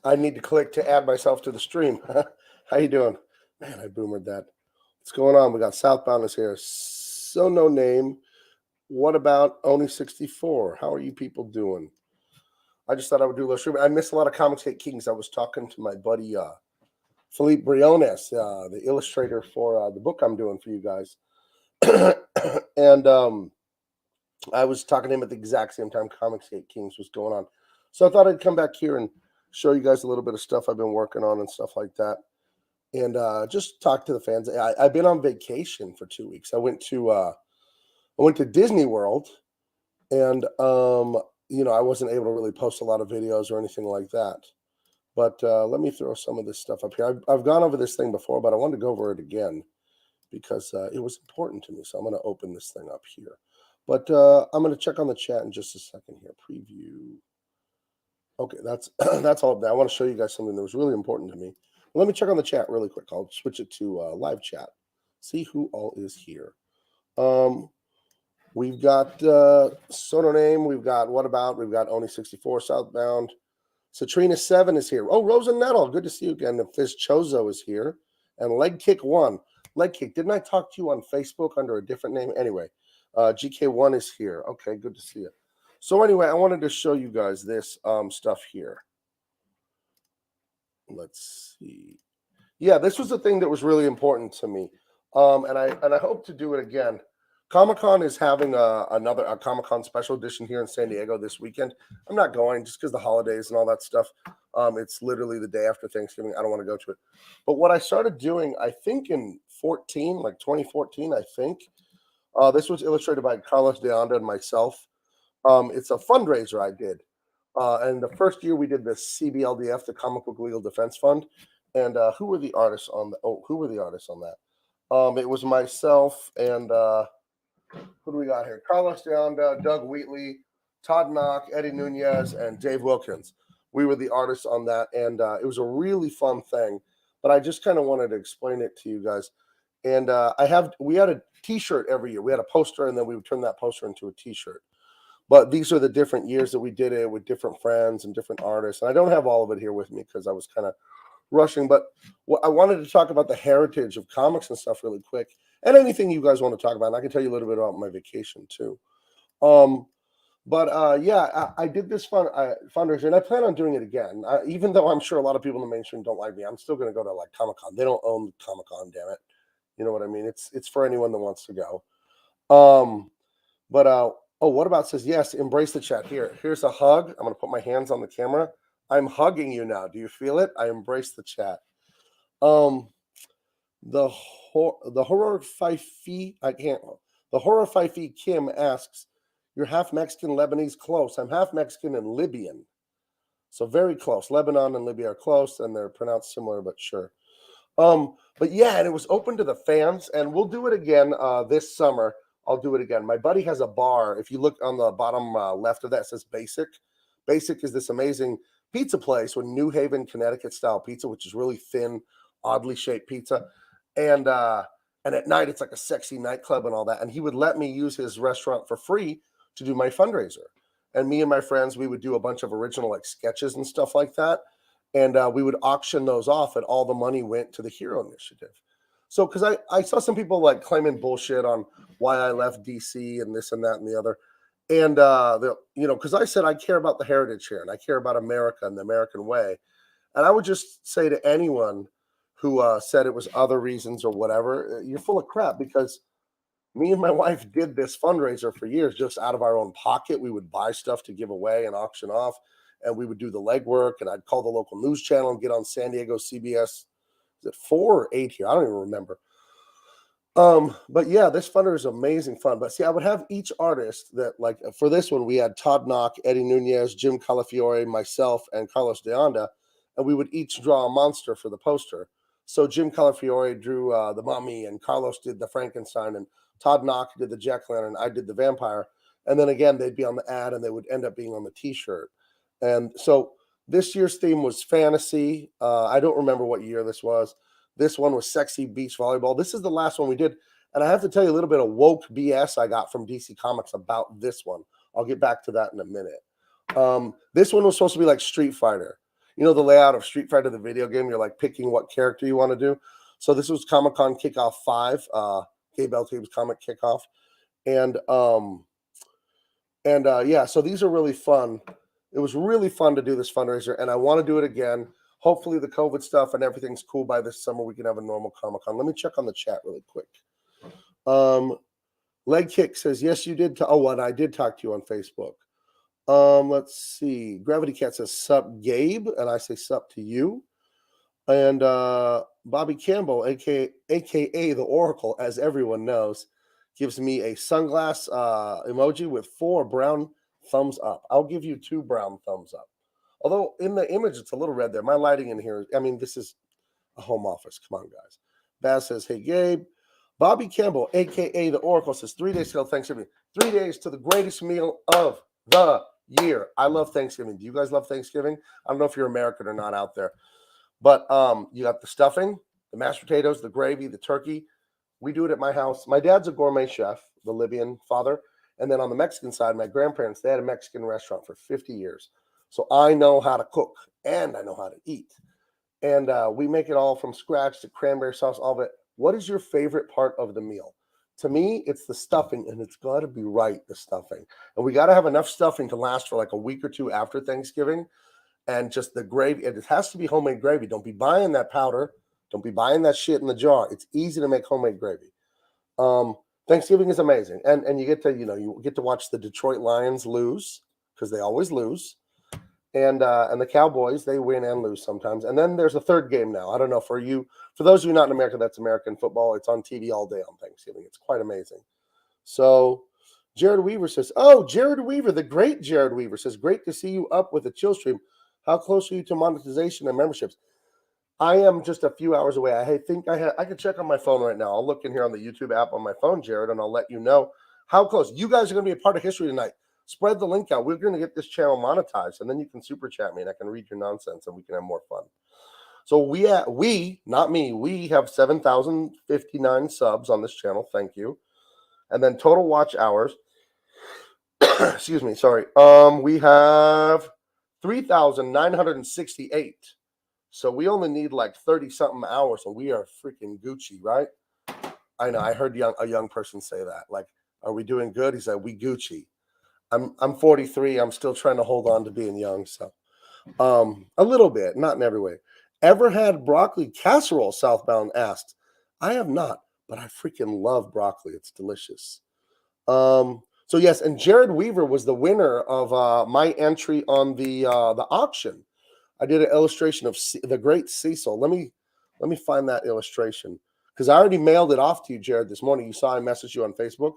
I need to click to add myself to the stream. How you doing? Man, I boomered that. What's going on? We got Southbound is here. So no name. What about Only 64? How are you people doing? I just thought I would do a little stream. I missed a lot of Comics Hate Kings. I was talking to my buddy Philippe Briones, the illustrator for the book I'm doing for you guys. And I was talking to him at the exact same time Comics Hate Kings was going on. So I thought I'd come back here and show you guys a little bit of stuff I've been working on and stuff like that. And just talk to the fans. I've been on vacation for 2 weeks. I went to Disney World, and I wasn't able to really post a lot of videos or anything like that. But let me throw some of this stuff up here. I've gone over this thing before, but I wanted to go over it again because it was important to me. So I'm going to open this thing up here. But I'm going to check on the chat in just a second here. Preview. Okay, that's that's all. I want to show you guys something that was really important to me. Let me check on the chat really quick. I'll switch it to live chat. See who all is here. We've got Sono Name. We've got What About. We've got Only 64 Southbound. Citrina 7 is here. Oh, Rosa Nettle. Good to see you again. The Fizz Chozo is here. And Leg Kick 1. Leg Kick. Didn't I talk to you on Facebook under a different name? Anyway, GK1 is here. Okay, good to see you. So anyway, I wanted to show you guys this stuff here. Let's see. Yeah, this was the thing that was really important to me, and I hope to do it again. Comic-Con is having another Comic-Con special edition here in San Diego this weekend. I'm not going just because the holidays and all that stuff. It's literally the day after Thanksgiving. I don't want to go to it. But what I started doing, I think in 2014, I think. This was illustrated by Carlos de Anda and myself. It's a fundraiser I did. And the first year we did the CBLDF, the Comic Book Legal Defense Fund. And who were the artists on the? Oh, who were the artists on that? It was myself and who do we got here? Carlos de Anda, Doug Wheatley, Todd Knock, Eddie Nunez, and Dave Wilkins. We were the artists on that, and it was a really fun thing. But I just kind of wanted to explain it to you guys. And we had a T-shirt every year. We had a poster, and then we would turn that poster into a T-shirt. But these are the different years that we did it with different friends and different artists. And I don't have all of it here with me because I was kind of rushing. But I wanted to talk about the heritage of comics and stuff really quick. And anything you guys want to talk about. And I can tell you a little bit about my vacation too. Yeah, I did this fundraiser, and I plan on doing it again. Even though I'm sure a lot of people in the mainstream don't like me, I'm still going to go to like Comic-Con. They don't own Comic-Con, damn it. You know what I mean? It's for anyone that wants to go. Oh, What About says, yes, embrace the chat. Here's a hug. I'm going to put my hands on the camera. I'm hugging you now. Do you feel it? I embrace the chat. The horror Fifi, the horror Fifi Kim asks, you're half Mexican, Lebanese, close. I'm half Mexican and Libyan. So very close. Lebanon and Libya are close, and they're pronounced similar, but sure. But yeah, and it was open to the fans, and we'll do it again this summer. I'll do it again. My buddy has a bar. If you look on the bottom left of that, it says Basic. Basic is this amazing pizza place with New Haven, Connecticut style pizza, which is really thin, oddly shaped pizza. And at night, it's like a sexy nightclub and all that. And he would let me use his restaurant for free to do my fundraiser. And me and my friends, we would do a bunch of original like sketches and stuff like that. And we would auction those off, and all the money went to the Hero Initiative. So, because I saw some people like claiming bullshit on why I left DC and this and that and the other. And, because I said I care about the heritage here and I care about America and the American way. And I would just say to anyone who said it was other reasons or whatever, you're full of crap, because me and my wife did this fundraiser for years just out of our own pocket. We would buy stuff to give away and auction off, and we would do the legwork, and I'd call the local news channel and get on San Diego CBS. Is it 4 or 8 here? I don't even remember. But yeah, this fundraiser is amazing fun. But see, I would have each artist that, like, for this one, we had Todd Knock, Eddie Nunez, Jim Calafiore, myself, and Carlos de Anda, and we would each draw a monster for the poster. So Jim Calafiore drew the Mummy, and Carlos did the Frankenstein, and Todd Knock did the Jack-O-Lantern, I did the vampire. And then again, they'd be on the ad, and they would end up being on the T-shirt. And so this year's theme was fantasy. I don't remember what year this was. This one was sexy beach volleyball. This is the last one we did. And I have to tell you a little bit of woke BS I got from DC Comics about this one. I'll get back to that in a minute. This one was supposed to be like Street Fighter. You know the layout of Street Fighter, the video game. You're like picking what character you want to do. So this was Comic Con Kickoff 5, Gabe Eltabe's comic kickoff, and yeah. So these are really fun. It was really fun to do this fundraiser, and I want to do it again. Hopefully, the COVID stuff and everything's cool by this summer. We can have a normal Comic Con. Let me check on the chat really quick. Leg Kick says, yes, you did. Oh, and I did talk to you on Facebook. Let's see. Gravity Cat says, sup, Gabe. And I say, sup to you. And Bobby Campbell, aka the Oracle, as everyone knows, gives me a sunglass emoji with 4 brown thumbs up. I'll give you 2 brown thumbs up. Although in the image, it's a little red there. My lighting in here, I mean, this is a home office. Come on, guys. Baz says, hey, Gabe. Bobby Campbell, a.k.a. the Oracle, says 3 days till Thanksgiving. 3 days to the greatest meal of the year. I love Thanksgiving. Do you guys love Thanksgiving? I don't know if you're American or not out there. But you got the stuffing, the mashed potatoes, the gravy, the turkey. We do it at my house. My dad's a gourmet chef, the Libyan father. And then on the Mexican side, my grandparents, they had a Mexican restaurant for 50 years. So I know how to cook and I know how to eat. And we make it all from scratch, the cranberry sauce, all of it. What is your favorite part of the meal? To me, it's the stuffing, and it's got to be right, the stuffing. And we got to have enough stuffing to last for like a week or 2 after Thanksgiving. And just the gravy, it has to be homemade gravy. Don't be buying that powder. Don't be buying that shit in the jar. It's easy to make homemade gravy. Thanksgiving is amazing. And you get to, you get to watch the Detroit Lions lose, because they always lose. And the Cowboys, they win and lose sometimes. And then there's a third game now. I don't know, for those of you not in America, that's American football. It's on TV all day on Thanksgiving. It's quite amazing. So Jared Weaver says, Jared Weaver, the great Jared Weaver says, great to see you up with the chill stream. How close are you to monetization and memberships? I am just a few hours away. I think I can check on my phone right now. I'll look in here on the YouTube app on my phone, Jared, and I'll let you know how close. You guys are going to be a part of history tonight. Spread the link out. We're going to get this channel monetized, and then you can super chat me, and I can read your nonsense, and we can have more fun. So we, not me, we have 7,059 subs on this channel. Thank you. And then total watch hours. Excuse me. Sorry. We have 3,968. So we only need like 30-something hours, and we are freaking Gucci, right? I know. I heard a young person say that. Like, are we doing good? He said, we Gucci. I'm 43. I'm still trying to hold on to being young. So a little bit, not in every way. Ever had broccoli casserole? Southbound asked. I have not, but I freaking love broccoli. It's delicious. So yes, and Jared Weaver was the winner of my entry on the auction. I did an illustration of the great Cecil. Let me find that illustration, because I already mailed it off to you, Jared, this morning. You saw I messaged you on Facebook.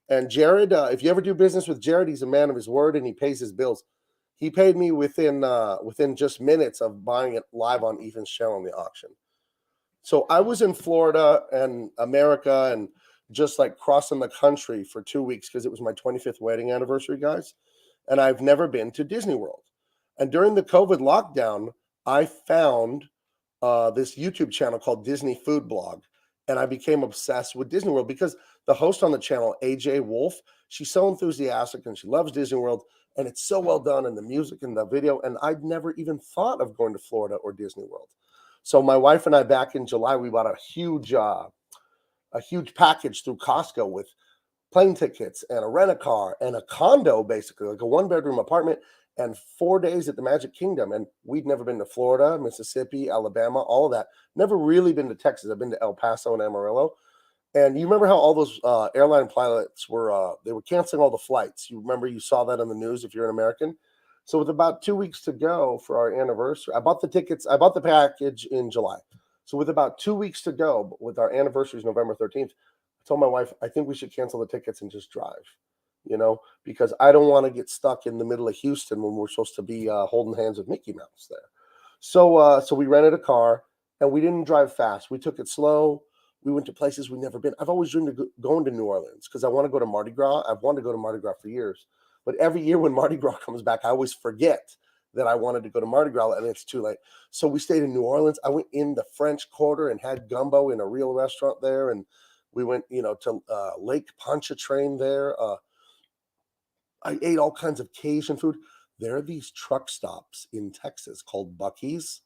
And Jared, if you ever do business with Jared, he's a man of his word and he pays his bills. He paid me within just minutes of buying it live on Ethan's channel in the auction. So I was in Florida and America and just like crossing the country for 2 weeks because it was my 25th wedding anniversary, guys. And I've never been to Disney World. And during the COVID lockdown, I found this YouTube channel called Disney Food Blog. And I became obsessed with Disney World because the host on the channel, AJ Wolf, she's so enthusiastic and she loves Disney World. And it's so well done, and the music and the video. And I'd never even thought of going to Florida or Disney World. So my wife and I, back in July, we bought a huge package through Costco with plane tickets and a rent-a-car and a condo, basically, like a 1-bedroom apartment, and 4 days at the Magic Kingdom. And we'd never been to Florida, Mississippi, Alabama, all of that. Never really been to Texas. I've been to El Paso and Amarillo. And you remember how all those airline pilots were canceling all the flights. You remember, you saw that on the news if you're an American. So with about 2 weeks to go for our anniversary, I bought the package in July. So with about 2 weeks to go, with our anniversary is November 13th, I told my wife, I think we should cancel the tickets and just drive, because I don't want to get stuck in the middle of Houston when we're supposed to be holding hands with Mickey Mouse there. So we rented a car, and we didn't drive fast. We took it slow. We went to places we've never been. I've always dreamed of going to New Orleans because I want to go to Mardi Gras. I've wanted to go to Mardi Gras for years. But every year when Mardi Gras comes back, I always forget that I wanted to go to Mardi Gras, and it's too late. So we stayed in New Orleans. I went in the French Quarter and had gumbo in a real restaurant there. And we went, to Lake Pontchartrain there. I ate all kinds of Cajun food. There are these truck stops in Texas called Buc-ee's,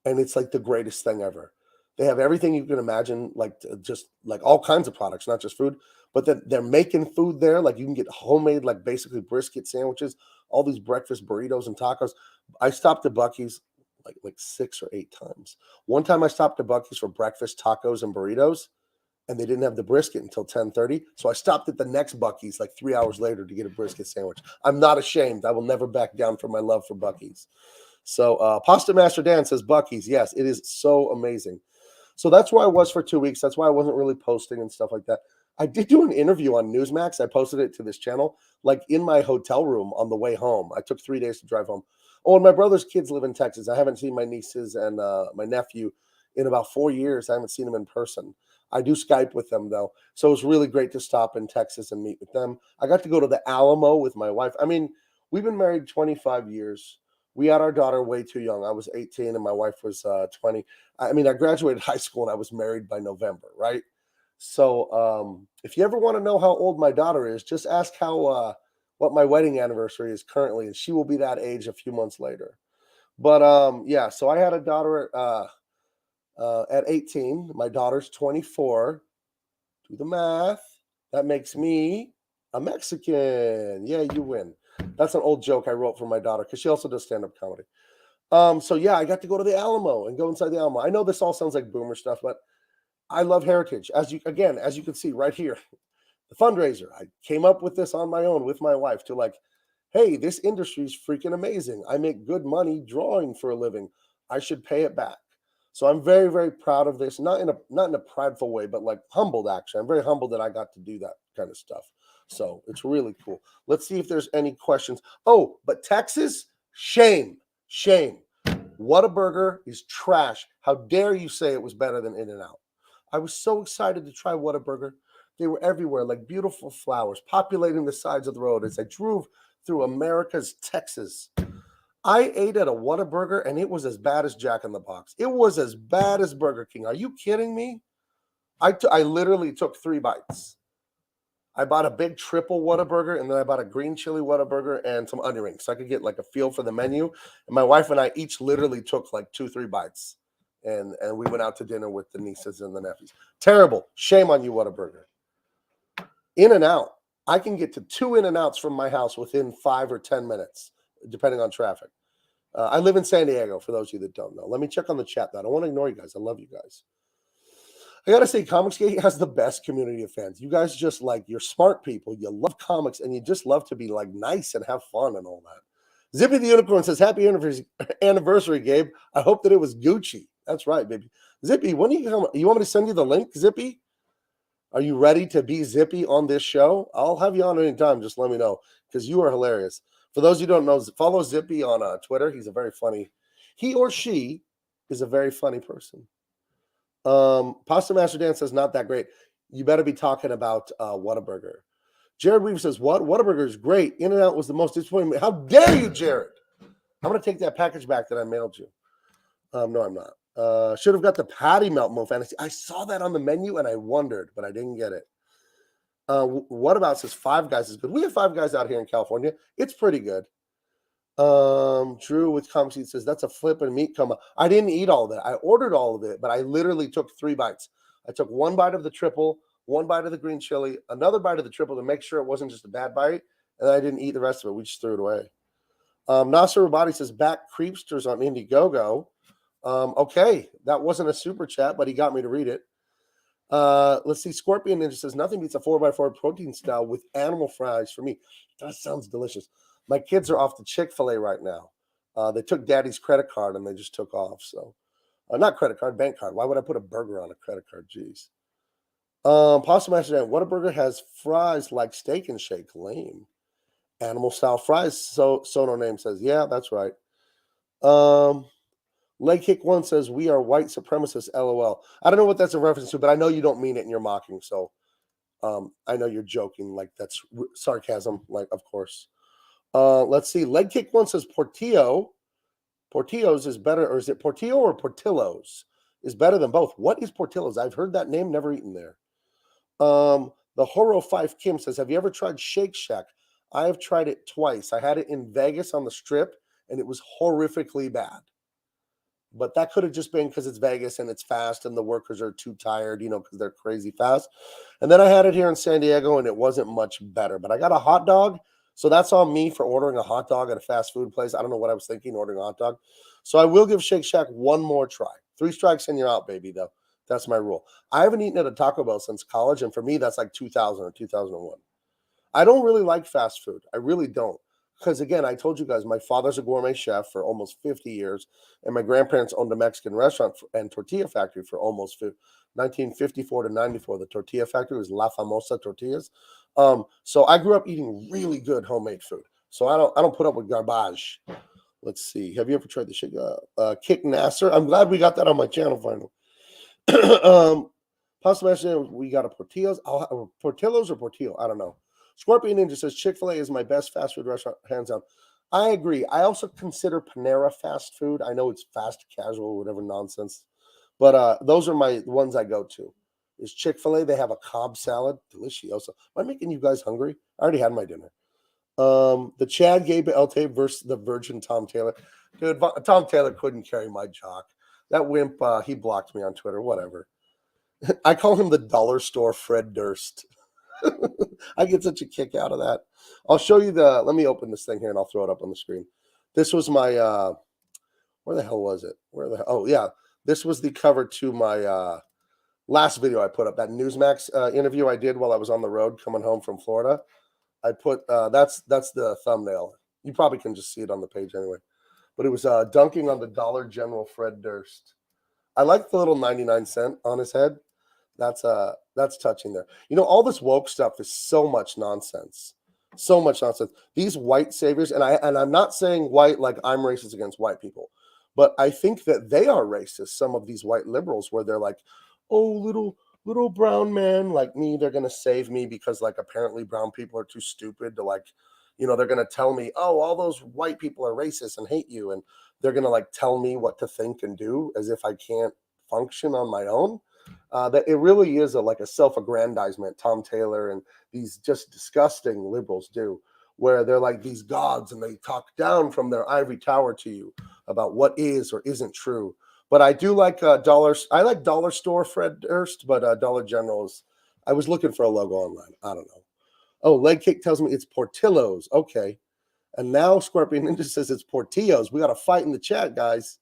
and it's like the greatest thing ever. They have everything you can imagine, like just like all kinds of products, not just food, but then they're making food there. Like you can get homemade, like basically brisket sandwiches, all these breakfast burritos and tacos. I stopped at Buc-ee's like 6 or 8 times. One time I stopped at Buc-ee's for breakfast tacos and burritos, and they didn't have the brisket until 10:30. So I stopped at the next Buc-ee's like 3 hours later to get a brisket sandwich. I'm not ashamed. I will never back down from my love for Buc-ee's. So Pasta Master Dan says Buc-ee's. Yes, it is so amazing. So that's where I was for 2 weeks. That's why I wasn't really posting and stuff like that. I did do an interview on Newsmax. I posted it to this channel, like in my hotel room on the way home. I took 3 days to drive home. Oh, and my brother's kids live in Texas. I haven't seen my nieces and my nephew in about 4 years. I haven't seen them in person. I do Skype with them though. So it was really great to stop in Texas and meet with them. I got to go to the Alamo with my wife. I mean, we've been married 25 years. We had our daughter way too young. I was 18 and my wife was 20. I mean, I graduated high school and I was married by November, right? So if you ever want to know how old my daughter is, just ask how what my wedding anniversary is currently, and she will be that age a few months later. But yeah, so I had a daughter at 18. My daughter's 24. Do the math. That makes me a Mexican. Yeah, you win. That's an old joke I wrote for my daughter because she also does stand-up comedy. So yeah, I got to go to the Alamo and go inside the Alamo. I know this all sounds like boomer stuff, but I love heritage. As you can see right here, the fundraiser. I came up with this on my own with my wife to like, hey, this industry is freaking amazing. I make good money drawing for a living. I should pay it back. So I'm very, very proud of this. Not in a prideful way, but like humbled actually. I'm very humbled that I got to do that kind of stuff. So it's really cool. Let's see if there's any questions. Oh, but Texas, shame, shame. Whataburger is trash. How dare you say it was better than In-N-Out? I was so excited to try Whataburger. They were everywhere, like beautiful flowers, populating the sides of the road as I drove through America's Texas. I ate at a Whataburger and it was as bad as Jack in the Box. It was as bad as Burger King. Are you kidding me? I literally took 3 bites. I bought a big triple Whataburger, and then I bought a green chili Whataburger and some onion rings so I could get like a feel for the menu. And my wife and I each literally took like 2-3 bites, and we went out to dinner with the nieces and the nephews. Terrible. Shame on you, Whataburger. In-N-Out. I can get to 2 In-N-Outs from my house within 5 or 10 minutes, depending on traffic. I live in San Diego, for those of you that don't know. Let me check on the chat, though. I don't want to ignore you guys. I love you guys. I gotta say, Comicsgate has the best community of fans. You guys just like, you're smart people. You love comics, and you just love to be like nice and have fun and all that. Zippy the Unicorn says, "Happy anniversary, Gabe. I hope that it was Gucci." That's right, baby. Zippy, when you come, you want me to send you the link, Zippy? Are you ready to be Zippy on this show? I'll have you on anytime. Just let me know because you are hilarious. For those who don't know, follow Zippy on Twitter. He's a very funny. He or she is a very funny person. Pasta Master Dan says, not that great. You better be talking about Whataburger. Jared Weaver says, what? Whataburger is great. In-N-Out was the most disappointing. How dare you, Jared? I'm going to take that package back that I mailed you. No, I'm not. Should have got the patty melt Mo Fantasy. I saw that on the menu and I wondered, but I didn't get it. What about says Five Guys is good. We have Five Guys out here in California. It's pretty good. Drew with Comic Seed says that's a flip and meat coma. I didn't eat all of it. I ordered all of it, but I literally took 3 bites. I took 1 bite of the triple, 1 bite of the green chili, another bite of the triple to make sure it wasn't just a bad bite, and I didn't eat the rest of it. We just threw it away. Nasser Rabati says back Creepsters on Indiegogo. Okay, that wasn't a super chat, but he got me to read it. Let's see. Scorpion Ninja says nothing beats a 4x4 protein style with animal fries for me. That sounds delicious. My kids are off to Chick-fil-A right now. They took daddy's credit card and they just took off. So, not credit card, bank card. Why would I put a burger on a credit card? Jeez. Pasta Master Dan, Whataburger has fries like Steak and Shake. Lame. Animal style fries. So no name says, yeah, that's right. Leg Kick One says, we are white supremacists, LOL. I don't know what that's a reference to, but I know you don't mean it and you're mocking. So, I know you're joking. Like that's sarcasm, like, of course. Let's see. Leg Kick One says Portillo. Portillo's is better, or is it Portillo or Portillo's? Is better than both. What is Portillo's? I've heard that name, never eaten there. The Horo 5 Kim says, have you ever tried Shake Shack? I have tried it twice. I had it in Vegas on the Strip, and it was horrifically bad. But that could have just been because it's Vegas and it's fast and the workers are too tired, because they're crazy fast. And then I had it here in San Diego and it wasn't much better. But I got a hot dog. So that's on me for ordering a hot dog at a fast food place. I don't know what I was thinking ordering a hot dog. So I will give Shake Shack one more try. 3 strikes and you're out, baby, though. That's my rule. I haven't eaten at a Taco Bell since college. And for me, that's like 2000 or 2001. I don't really like fast food. I really don't. Because again, I told you guys, my father's a gourmet chef for almost 50 years, and my grandparents owned a Mexican restaurant and tortilla factory for almost 1954 to 94. The tortilla factory was La Famosa Tortillas. So I grew up eating really good homemade food. So I don't put up with garbage. Let's see. Have you ever tried the shake? Kick Nasser? I'm glad we got that on my channel finally. Pasta Master, we got a Portillo's. Portillo's or Portillo? I don't know. Scorpion Ninja says Chick-fil-A is my best fast food restaurant, hands down. I agree. I also consider Panera fast food. I know it's fast casual, whatever nonsense, but those are my ones I go to. Is Chick-fil-A? They have a Cobb salad, delicioso. Am I making you guys hungry? I already had my dinner. The Chad Gabe Elte versus the Virgin Tom Taylor. Dude, Tom Taylor couldn't carry my jock. That wimp, he blocked me on Twitter. Whatever. I call him the dollar store Fred Durst. I get such a kick out of that. I'll show you let me open this thing here and I'll throw it up on the screen. This was my, where the hell was it? Oh yeah. This was the cover to my last video I put up, that Newsmax interview I did while I was on the road coming home from Florida. I put, that's the thumbnail. You probably can just see it on the page anyway. But it was dunking on the Dollar General Fred Durst. I like the little 99-cent on his head. That's touching there. All this woke stuff is so much nonsense. So much nonsense. These white saviors, and I'm not saying white like I'm racist against white people, but I think that they are racist. Some of these white liberals, where they're like, oh, little brown man like me, they're gonna save me because like apparently brown people are too stupid to like, they're gonna tell me, oh, all those white people are racist and hate you, and they're gonna like tell me what to think and do as if I can't function on my own. That it really is like a self-aggrandizement Tom Taylor and these just disgusting liberals do, where they're like these gods and they talk down from their ivory tower to you about what is or isn't true. But I do like I like Dollar Store Fred Durst, but Dollar General is, I was looking for a logo online. I don't know. Oh, Leg Kick tells me it's Portillo's. Okay. And now Scorpion Ninja says it's Portillo's. We got to fight in the chat, guys.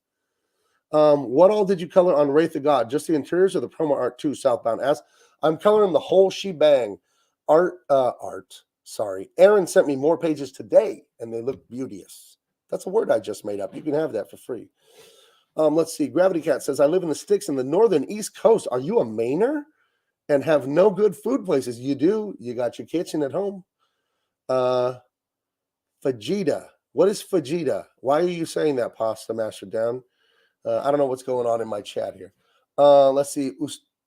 What all did you color on Wraith of God? Just the interiors or the promo art too? Southbound asks. I'm coloring the whole shebang. Sorry. Aaron sent me more pages today, and they look beauteous. That's a word I just made up. You can have that for free. Let's see. Gravity Cat says, I live in the sticks in the northern East Coast. Are you a Mainer and have no good food places? You do. You got your kitchen at home. Fajita. What is fajita? Why are you saying that, Pasta Master Down? I don't know what's going on in my chat here. Let's see.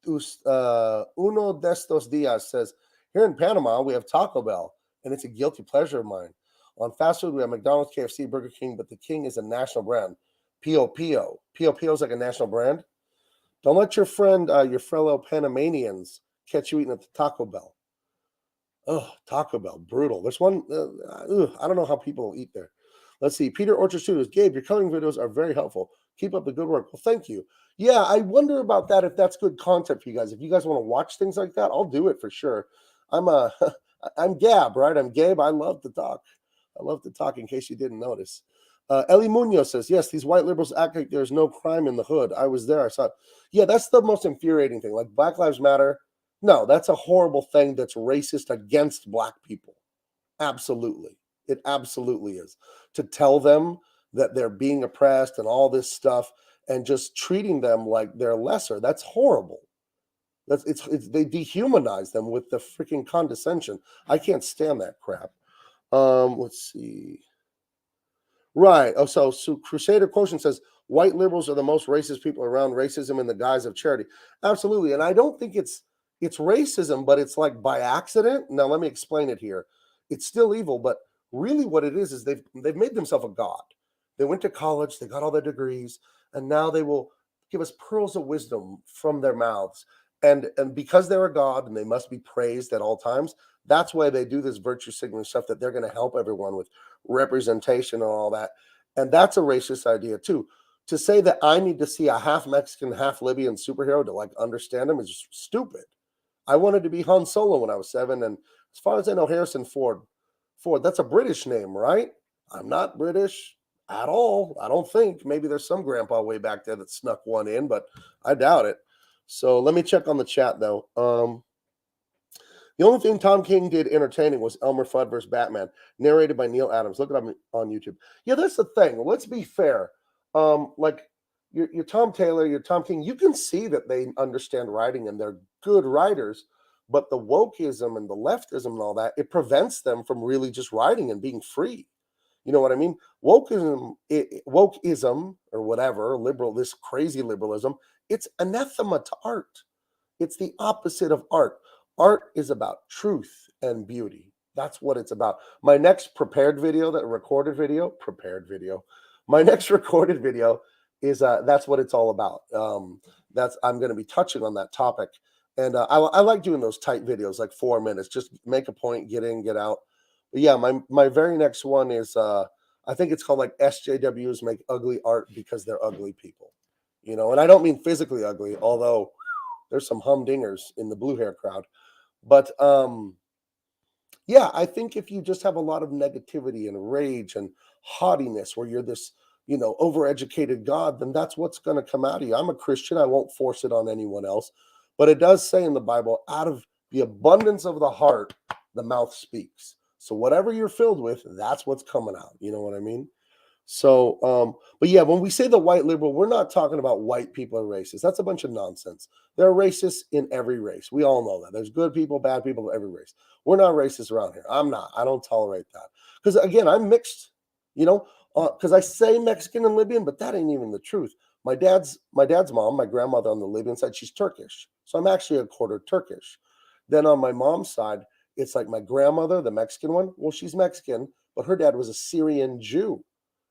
Uno de estos días says, here in Panama, we have Taco Bell, and it's a guilty pleasure of mine. On fast food, we have McDonald's, KFC, Burger King, but the King is a national brand. Pio Pio. Pio Pio is like a national brand. Don't let your friend, your fellow Panamanians catch you eating at the Taco Bell. Oh, Taco Bell, brutal. There's one, I don't know how people eat there. Let's see. Peter Orchard Studios. Gabe, your coloring videos are very helpful. Keep up the good work. Well, thank you. Yeah, I wonder about that, if that's good content for you guys. If you guys want to watch things like that, I'll do it for sure. I'm Gab, right? I'm Gabe. I love to talk. I love to talk in case you didn't notice. Eli Munoz says, yes, these white liberals act like there's no crime in the hood. I was there. I saw it. Yeah, that's the most infuriating thing. Like Black Lives Matter. No, that's a horrible thing that's racist against Black people. Absolutely. It absolutely is. To tell them that they're being oppressed and all this stuff and just treating them like they're lesser. That's horrible. They dehumanize them with the freaking condescension. I can't stand that crap. Let's see. Right. Oh, so Crusader Quotient says white liberals are the most racist people around. Racism in the guise of charity. Absolutely. And I don't think it's racism, but it's like by accident. Now let me explain it here. It's still evil, but really what it is they've made themselves a god. They went to college, they got all their degrees, and now they will give us pearls of wisdom from their mouths. And because they're a god and they must be praised at all times, That's why they do this virtue signaling stuff, that they're going to help everyone with representation and all that. And that's a racist idea too. To say that I need to see a half Mexican, half Libyan superhero to like understand him is just stupid. I wanted to be Han Solo when I was 7, and as far as I know, Harrison Ford, that's a British name, right? I'm not British at all. I don't think. Maybe there's some grandpa way back there that snuck one in, but I doubt it. So let me check on the chat though. The only thing Tom King did entertaining was Elmer Fudd versus Batman, narrated by Neil Adams. Look it up on YouTube. Yeah, that's the thing. Let's be fair. Like your Tom Taylor, your Tom King, you can see that they understand writing and they're good writers, but the wokeism and the leftism and all that, it prevents them from really just writing and being free. You know what I mean? Wokeism or whatever, liberal, this crazy liberalism, it's anathema to art. It's the opposite of art. Art is about truth and beauty. That's what it's about. My next prepared video, my next recorded video is that's what it's all about. I'm going to be touching on that topic. And I like doing those tight videos, like 4 minutes, just make a point, get in, get out. But yeah, my very next one is, I think it's called like SJWs make ugly art because they're ugly people. You know, and I don't mean physically ugly, although there's some humdingers in the blue hair crowd. But yeah, I think if you just have a lot of negativity and rage and haughtiness, where you're this, overeducated God, then that's what's going to come out of you. I'm a Christian. I won't force it on anyone else. But it does say in the Bible, out of the abundance of the heart, the mouth speaks. So whatever you're filled with, that's what's coming out. You know what I mean? So, but yeah, when we say the white liberal, we're not talking about white people are racist. That's a bunch of nonsense. There are racists in every race. We all know that. There's good people, bad people in every race. We're not racist around here. I'm not. I don't tolerate that. Because again, I'm mixed, because I say Mexican and Libyan, but that ain't even the truth. My dad's mom, my grandmother on the Libyan side, she's Turkish. So I'm actually a quarter Turkish. Then on my mom's side, it's like my grandmother, the Mexican one. Well, she's Mexican, but her dad was a Syrian Jew.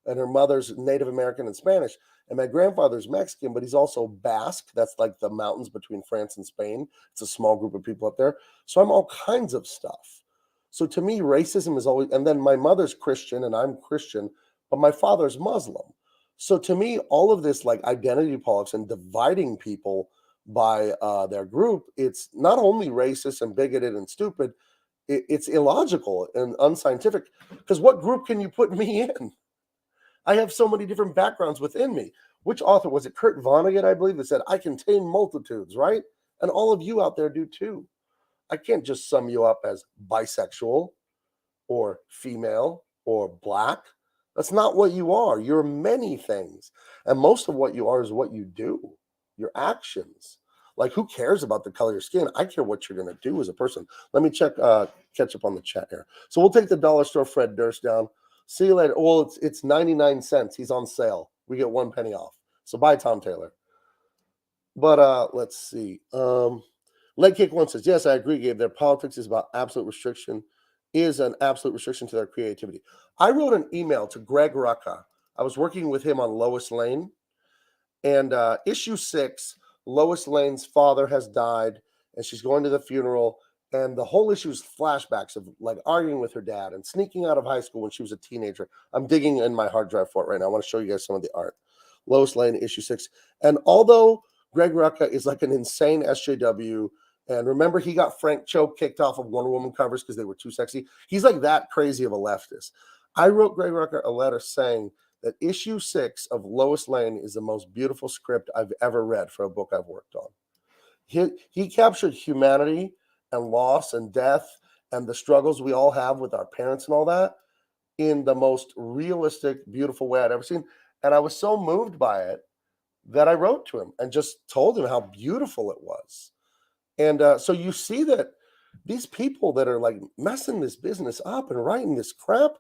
And her mother's Native American and Spanish. And my grandfather's Mexican, but he's also Basque. That's like the mountains between France and Spain. It's a small group of people up there. So I'm all kinds of stuff. So to me, racism is always, and then my mother's Christian and I'm Christian, but my father's Muslim. So to me, all of this like identity politics and dividing people by their group, it's not only racist and bigoted and stupid, it's illogical and unscientific. Because what group can you put me in? I have so many different backgrounds within me. Which author was it? Kurt Vonnegut, I believe, that said, I contain multitudes, right? And all of you out there do too. I can't just sum you up as bisexual or female or black. That's not what you are. You're many things. And most of what you are is what you do, your actions. Like, who cares about the color of your skin? I care what you're going to do as a person. Let me catch up on the chat here. So we'll take the dollar store Fred Durst down. See you later. Well, it's 99 cents. He's on sale. We get 1 penny off. So buy Tom Taylor. But let's see. Leg Kick One says, yes, I agree, Gabe. Their politics is about absolute restriction, is an absolute restriction to their creativity. I wrote an email to Greg Rucka. I was working with him on Lois Lane. And issue 6, Lois Lane's father has died, and she's going to the funeral. And the whole issue is flashbacks of like arguing with her dad and sneaking out of high school when she was a teenager. I'm digging in my hard drive for it right now. I want to show you guys some of the art. Lois Lane, issue 6. And although Greg Rucka is like an insane SJW, and remember he got Frank Cho kicked off of Wonder Woman covers because they were too sexy. He's like that crazy of a leftist. I wrote Greg Rucka a letter saying that issue 6 of Lois Lane is the most beautiful script I've ever read for a book I've worked on. He captured humanity and loss and death and the struggles we all have with our parents and all that in the most realistic, beautiful way I'd ever seen. And I was so moved by it that I wrote to him and just told him how beautiful it was. And so you see that these people that are like messing this business up and writing this crap,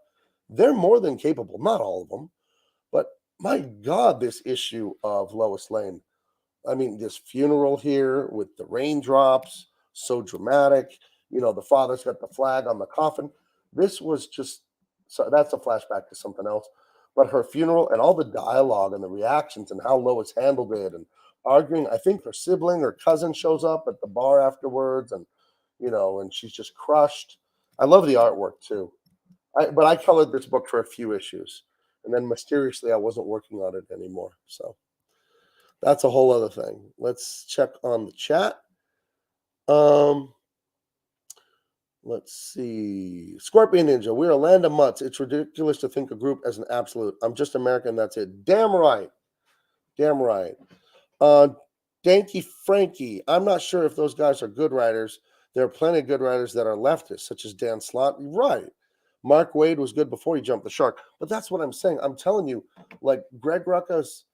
they're more than capable. Not all of them, but my God, this issue of Lois Lane. I mean, this funeral here with the raindrops, so dramatic. The father's got the flag on the coffin. This was just, so that's a flashback to something else. But her funeral and all the dialogue and the reactions and how Lois handled it and arguing. I think her sibling or cousin shows up at the bar afterwards. And, and she's just crushed. I love the artwork too. But I colored this book for a few issues, and then mysteriously I wasn't working on it anymore. So that's a whole other thing. Let's check on the chat. Let's see. Scorpion Ninja, we're a land of mutts. It's ridiculous to think a group as an absolute. I'm just American, that's it. Damn right. Damn right. Danky Frankie, I'm not sure if those guys are good writers. There are plenty of good writers that are leftists, such as Dan Slott. Right. Mark Wade was good before he jumped the shark. But that's what I'm saying. I'm telling you, like Greg Ruckus,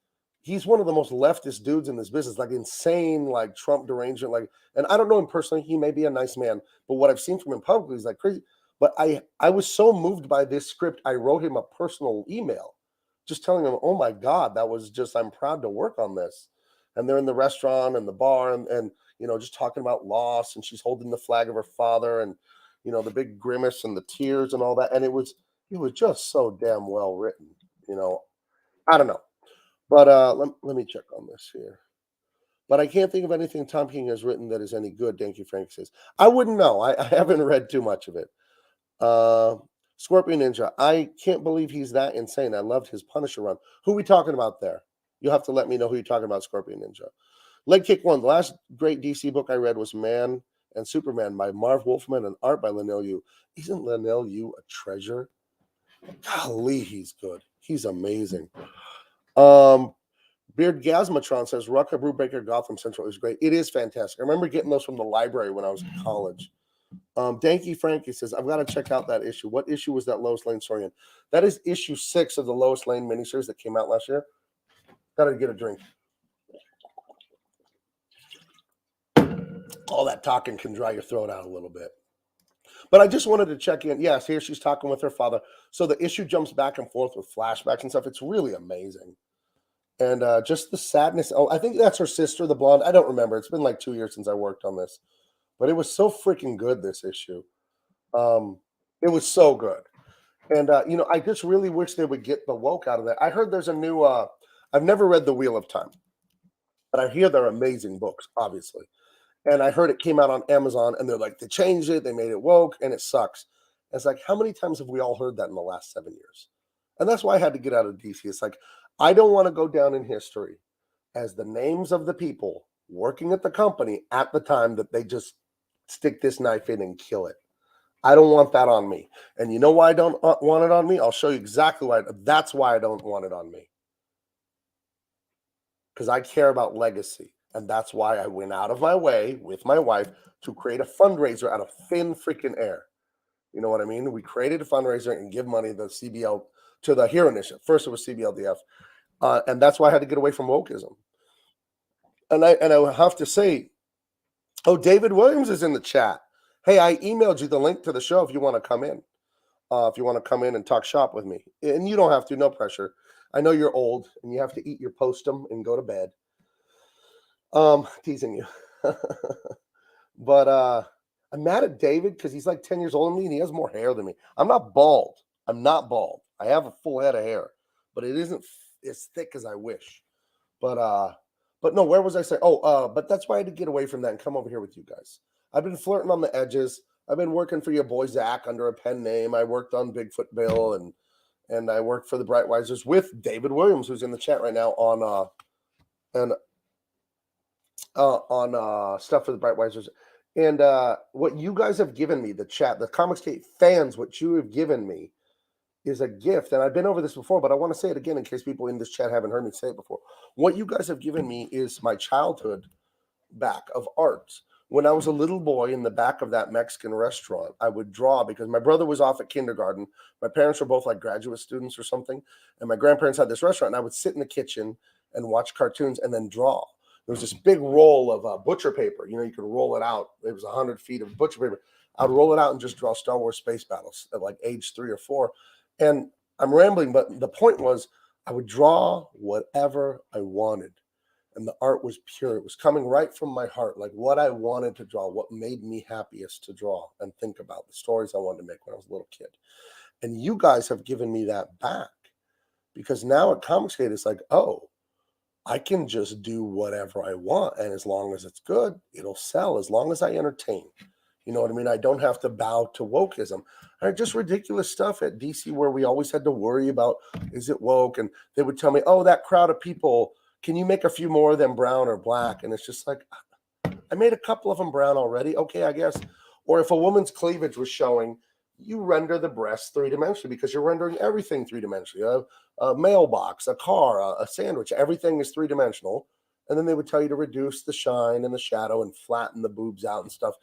he's one of the most leftist dudes in this business, like insane, like Trump derangement. And I don't know him personally. He may be a nice man, but what I've seen from him publicly is like crazy. But I was so moved by this script, I wrote him a personal email, just telling him, oh my God, that was just, I'm proud to work on this. And they're in the restaurant and the bar and just talking about loss, and she's holding the flag of her father, and the big grimace and the tears and all that. And it was just so damn well written. I don't know. But let me check on this here. But I can't think of anything Tom King has written that is any good, Danky Frank says. I wouldn't know. I haven't read too much of it. Scorpion Ninja, I can't believe he's that insane. I loved his Punisher run. Who are we talking about there? You'll have to let me know who you're talking about, Scorpion Ninja. Leg Kick 1, the last great DC book I read was Man and Superman by Marv Wolfman and art by Linnell Yu. Isn't Linnell Yu a treasure? Golly, he's good. He's amazing. Beard Gasmatron says Rucka Brubaker Gotham Central is great. It is fantastic. I remember getting those from the library when I was in college. Danky Frankie says, I've got to check out that issue. What issue was that Lois Lane story in? That is issue 6 of the Lois Lane miniseries that came out last year. Gotta get a drink. All that talking can dry your throat out a little bit. But I just wanted to check in. Yes, here she's talking with her father. So the issue jumps back and forth with flashbacks and stuff. It's really amazing. And just the sadness. Oh, I think that's her sister, the blonde. I don't remember. It's been like 2 years since I worked on this. But it was so freaking good, this issue. It was so good. And, I just really wish they would get the woke out of that. I heard there's a new, I've never read The Wheel of Time. But I hear they're amazing books, obviously. And I heard it came out on Amazon, and they're like, they changed it, they made it woke, and it sucks. And it's like, how many times have we all heard that in the last 7 years? And that's why I had to get out of DC. It's like, I don't want to go down in history as the names of the people working at the company at the time that they just stick this knife in and kill it. I don't want that on me. And you know why I don't want it on me? I'll show you exactly why. That's why I don't want it on me. Because I care about legacy. And that's why I went out of my way with my wife to create a fundraiser out of thin freaking air. You know what I mean? We created a fundraiser and give money to the CBL, to the HERO Initiative. First it was CBLDF. And that's why I had to get away from wokeism. And I have to say, oh, David Williams is in the chat. Hey, I emailed you the link to the show if you want to come in. If you want to come in and talk shop with me. And you don't have to, no pressure. I know you're old and you have to eat your postum and go to bed. Teasing you. But I'm mad at David because he's like 10 years older than me and he has more hair than me. I'm not bald. I have a full head of hair, but it isn't as thick as I wish. But no, where was I saying? But that's why I had to get away from that and come over here with you guys. I've been flirting on the edges. I've been working for your boy Zach under a pen name. I worked on Bigfoot Bill and I worked for the Brightwisers with David Williams, who's in the chat right now on stuff for the Brightwisers. And what you guys have given me, the chat, the Comicsgate fans, what you have given me is a gift. And I've been over this before, but I want to say it again in case people in this chat haven't heard me say it before. What you guys have given me is my childhood back of art. When I was a little boy in the back of that Mexican restaurant, I would draw because my brother was off at kindergarten. My parents were both like graduate students or something. And my grandparents had this restaurant. And I would sit in the kitchen and watch cartoons and then draw. There was this big roll of butcher paper. You could roll it out. It was 100 feet of butcher paper. I'd roll it out and just draw Star Wars space battles at like age 3 or 4. And I'm rambling, but the point was I would draw whatever I wanted. And the art was pure. It was coming right from my heart, like what I wanted to draw, what made me happiest to draw and think about, the stories I wanted to make when I was a little kid. And you guys have given me that back because now at Comicsgate, it's like, oh, I can just do whatever I want. And as long as it's good, it'll sell as long as I entertain. You know what I mean? I don't have to bow to wokeism. Just ridiculous stuff at DC where we always had to worry about, is it woke? And they would tell me, oh, that crowd of people, can you make a few more of them brown or black? And it's just like, I made a couple of them brown already. Okay, I guess. Or if a woman's cleavage was showing, you render the breast three-dimensionally because you're rendering everything three-dimensionally. A mailbox, a car, a sandwich, everything is three-dimensional. And then they would tell you to reduce the shine and the shadow and flatten the boobs out and stuff.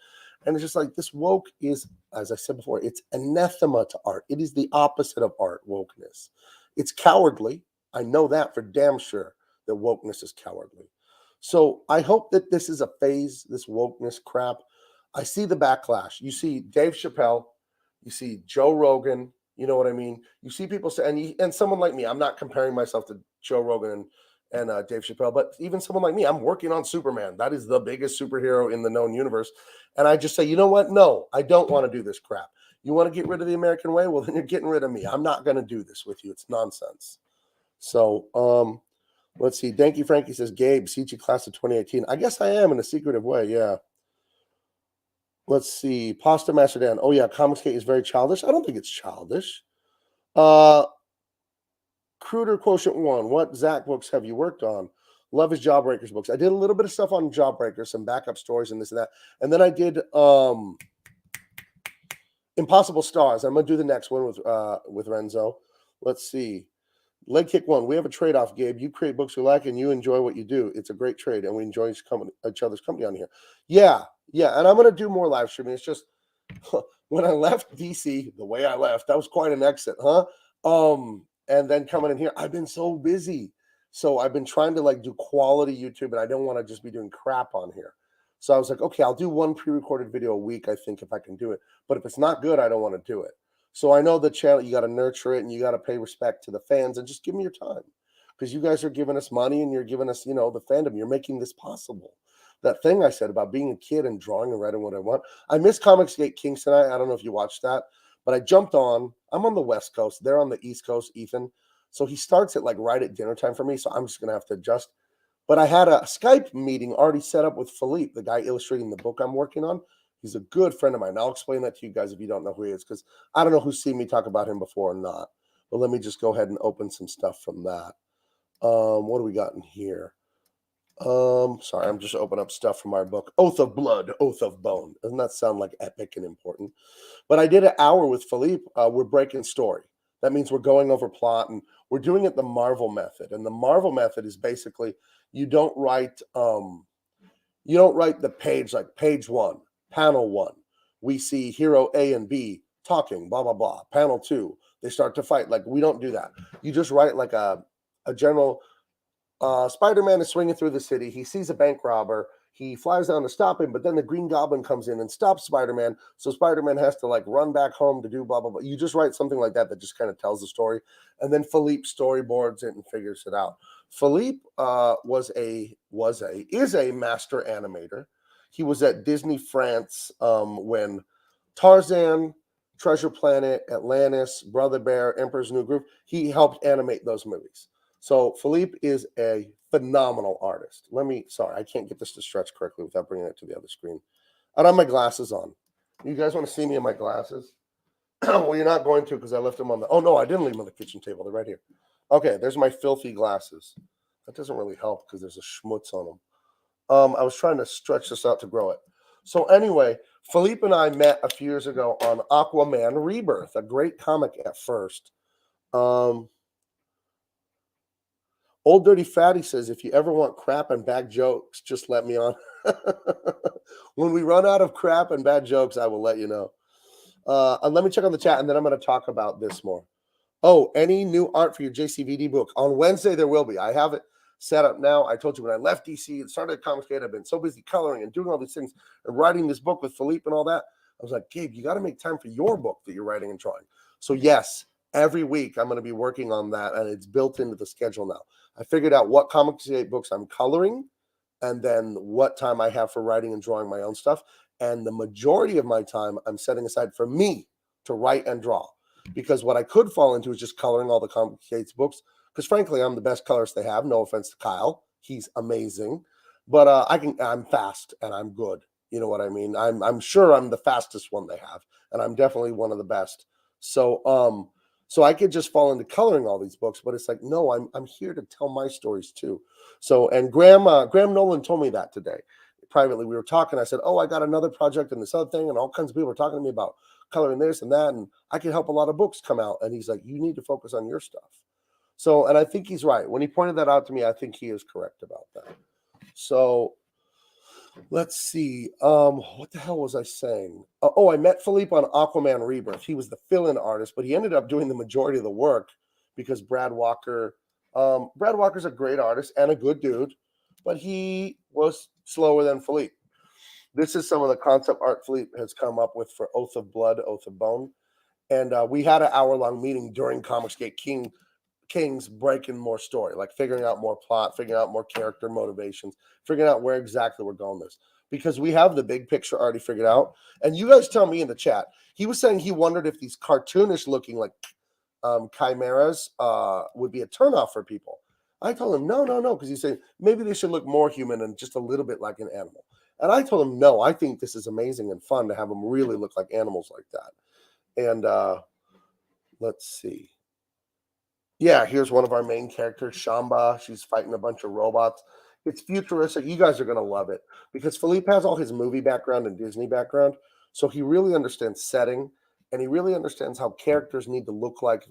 And it's just like this woke is, as I said before, it's anathema to art. It is the opposite of art, wokeness. It's cowardly. I know that for damn sure, that wokeness is cowardly. So I hope that this is a phase, this wokeness crap. I see the backlash. You see Dave Chappelle, you see Joe Rogan, you know what I mean? You see people say, and someone like me, I'm not comparing myself to Joe Rogan and Dave Chappelle, but even someone like me, I'm working on Superman. That is the biggest superhero in the known universe. And I just say, you know what? No, I don't want to do this crap. You want to get rid of the American way? Well, then you're getting rid of me. I'm not going to do this with you. It's nonsense. So, let's see. Danky Frankie says, Gabe, CG class of 2018. I guess I am in a secretive way. Yeah. Let's see. Pasta Master Dan. Oh, yeah. Comicsgate is very childish. I don't think it's childish. Cruder Quotient 1. What Zach books have you worked on? Love his Jawbreakers books. I did a little bit of stuff on Jawbreakers, some backup stories and this and that. And then I did Impossible Stars. I'm going to do the next one with Renzo. Let's see. Leg Kick 1. We have a trade-off, Gabe. You create books we like and you enjoy what you do. It's a great trade, and we enjoy each other's company on here. Yeah. And I'm going to do more live streaming. It's just when I left DC, the way I left, that was quite an exit, huh? And then coming in here, I've been so busy. So I've been trying to like do quality YouTube, and I don't want to just be doing crap on here. So I was like, okay, I'll do one pre-recorded video a week, I think, if I can do it. But if it's not good, I don't want to do it. So I know the channel, you got to nurture it and you got to pay respect to the fans and just give me your time, because you guys are giving us money and you're giving us, the fandom. You're making this possible. That thing I said about being a kid and drawing and writing what I want. I miss Comicsgate Kings tonight. I don't know if you watched that, but I jumped on. I'm on the West Coast. They're on the East Coast, Ethan. So he starts at like right at dinner time for me. So I'm just going to have to adjust. But I had a Skype meeting already set up with Philippe, the guy illustrating the book I'm working on. He's a good friend of mine. I'll explain that to you guys if you don't know who he is, because I don't know who's seen me talk about him before or not. But let me just go ahead and open some stuff from that. What do we got in here? Sorry, I'm just opening up stuff from our book, Oath of Blood, Oath of Bone. Doesn't that sound like epic and important? But I did an hour with Philippe. We're breaking story. That means we're going over plot, and we're doing it the Marvel method. And the Marvel method is basically you don't write the page like page 1, panel 1. We see hero A and B talking, blah, blah, blah. Panel 2, they start to fight. Like, we don't do that. You just write like a general. Spider-Man is swinging through the city. He sees a bank robber. He flies down to stop him, but then the Green Goblin comes in and stops Spider-Man. So Spider-Man has to like run back home to do blah, blah, blah. You just write something like that just kind of tells the story. And then Philippe storyboards it and figures it out. Philippe is a master animator. He was at Disney France when Tarzan, Treasure Planet, Atlantis, Brother Bear, Emperor's New Groove, he helped animate those movies. So Philippe is a phenomenal artist. Sorry, I can't get this to stretch correctly without bringing it to the other screen. I don't have my glasses on. You guys want to see me in my glasses? Well, you're not going to, because I left them on the, oh no, I didn't leave them on the kitchen table. They're right here. Okay, there's my filthy glasses. That doesn't really help because there's a schmutz on them. I was trying to stretch this out to grow it. So anyway, Philippe and I met a few years ago on Aquaman Rebirth, a great comic at first. Old Dirty Fatty says, if you ever want crap and bad jokes, just let me on. When we run out of crap and bad jokes, I will let you know. And let me check on the chat, and then I'm going to talk about this more. Oh, any new art for your JCVD book? On Wednesday, there will be. I have it set up now. I told you when I left DC and started at Comicsgate, I've been so busy coloring and doing all these things and writing this book with Philippe and all that. I was like, Gabe, you got to make time for your book that you're writing and drawing. So yes, every week I'm going to be working on that, and it's built into the schedule now. I figured out what Comicsgate books I'm coloring and then what time I have for writing and drawing my own stuff. And the majority of my time I'm setting aside for me to write and draw, because what I could fall into is just coloring all the Comicsgate's books, because frankly, I'm the best colorist they have. No offense to Kyle. He's amazing. But I'm fast and I'm good. You know what I mean? I'm sure I'm the fastest one they have, and I'm definitely one of the best. So I could just fall into coloring all these books, but it's like, no, I'm here to tell my stories too. So, and Graham Nolan told me that today privately. We were talking. I said, oh, I got another project and this other thing, and all kinds of people were talking to me about coloring this and that, and I can help a lot of books come out. And he's like, you need to focus on your stuff. So, and I think he's right. When he pointed that out to me, I think he is correct about that. So let's see. What the hell was I saying? Oh, I met Philippe on Aquaman Rebirth. He was the fill-in artist, but he ended up doing the majority of the work because Brad Walker. Brad Walker's a great artist and a good dude, but he was slower than Philippe. This is some of the concept art Philippe has come up with for Oath of Blood, Oath of Bone, and we had an hour-long meeting during Comicsgate King's breaking more story, like figuring out more plot, figuring out more character motivations, figuring out where exactly we're going this. Because we have the big picture already figured out. And you guys tell me in the chat, he was saying he wondered if these cartoonish looking like chimeras would be a turnoff for people. I told him, no, because he's saying maybe they should look more human and just a little bit like an animal. And I told him, no, I think this is amazing and fun to have them really look like animals like that. And let's see. Yeah, here's one of our main characters, Shamba. She's fighting a bunch of robots. It's futuristic. You guys are going to love it because Philippe has all his movie background and Disney background. So he really understands setting and he really understands how characters need to look like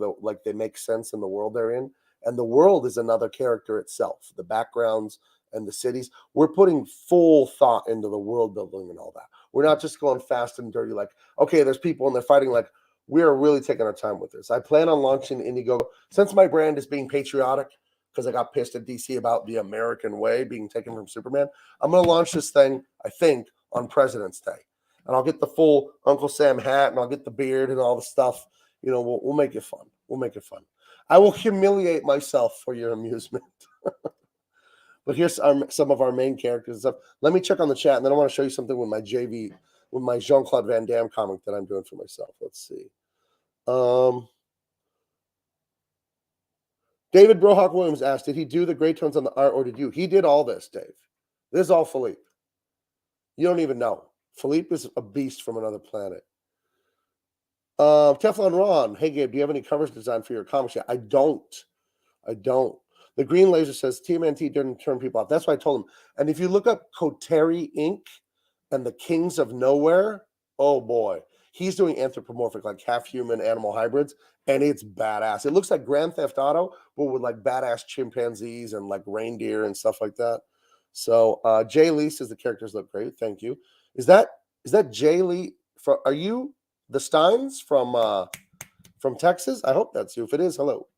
they make sense in the world they're in. And the world is another character itself. The backgrounds and the cities. We're putting full thought into the world building and all that. We're not just going fast and dirty like, okay, there's people and they're fighting like, we are really taking our time with this. I plan on launching Indiegogo since my brand is being patriotic because I got pissed at DC about the American way being taken from Superman. I'm going to launch this thing, I think, on President's Day. And I'll get the full Uncle Sam hat and I'll get the beard and all the stuff. You know, we'll make it fun. We'll make it fun. I will humiliate myself for your amusement. But here's some of our main characters and stuff. Let me check on the chat, and then I want to show you something with my with my Jean-Claude Van Damme comic that I'm doing for myself. Let's see. David Brohawk Williams asked, did he do the gray tones on the art or did you? He did all this, Dave. This is all Philippe. You don't even know. Philippe is a beast from another planet. Teflon Ron, hey Gabe, do you have any covers designed for your comics yet? I don't. The Green Laser says TMNT didn't turn people off. That's what I told him. And if you look up Koteri Inc. and the Kings of Nowhere, oh boy, he's doing anthropomorphic, like half-human animal hybrids, and it's badass. It looks like Grand Theft Auto, but with like badass chimpanzees and like reindeer and stuff like that. So Jay Lee says the characters look great. Thank you. Is that Jay Lee? Are you the Steins from Texas? I hope that's you. If it is, hello.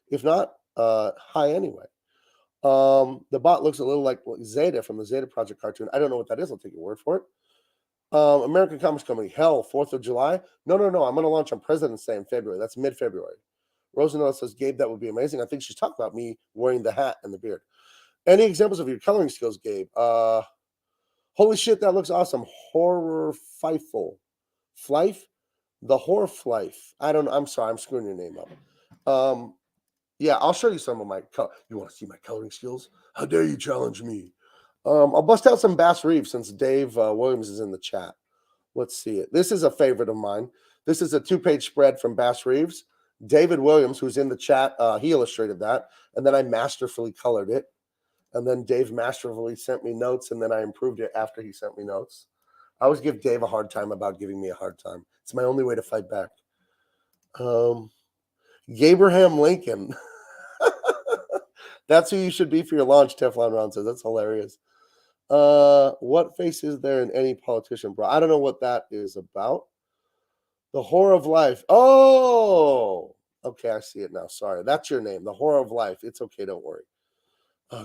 If not, hi anyway. The bot looks a little like Zeta from the Zeta Project cartoon. I don't know what that is. I'll take your word for it. American Comics Company, hell, 4th of July? No. I'm going to launch on President's Day in February. That's mid-February. Rosanella says, Gabe, that would be amazing. I think she's talking about me wearing the hat and the beard. Any examples of your coloring skills, Gabe? Holy shit, that looks awesome. Horror Fifle. Flife? The Horror Flife. I don't know. I'm sorry. I'm screwing your name up. Yeah, I'll show you some of my you want to see my coloring skills? How dare you challenge me? I'll bust out some Bass Reeves since Dave Williams is in the chat. Let's see it. This is a favorite of mine. This is a 2-page spread from Bass Reeves. David Williams, who's in the chat, he illustrated that. And then I masterfully colored it. And then Dave masterfully sent me notes, and then I improved it after he sent me notes. I always give Dave a hard time about giving me a hard time. It's my only way to fight back. Abraham Lincoln. That's who you should be for your launch, Teflon Ron says. That's hilarious. What face is there in any politician, bro? I don't know what that is about. The Horror of Life. Oh, okay, I see it now. Sorry. That's your name. The Horror of Life. It's okay. Don't worry.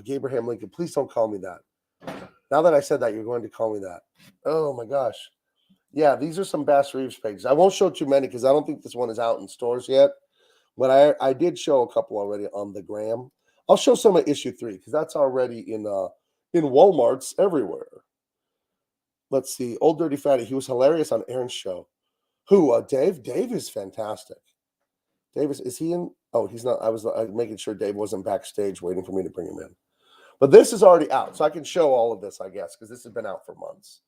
Abraham Lincoln, please don't call me that. Now that I said that, you're going to call me that. Oh, my gosh. Yeah, these are some Bass Reeves pages. I won't show too many because I don't think this one is out in stores yet. But I did show a couple already on the gram. I'll show some of issue 3 because that's already in Walmarts everywhere. Let's see. Old Dirty Fatty. He was hilarious on Aaron's show. Who? Dave? Dave is fantastic. Dave is he in? Oh, he's not. I was making sure Dave wasn't backstage waiting for me to bring him in. But this is already out, so I can show all of this, I guess, because this has been out for months.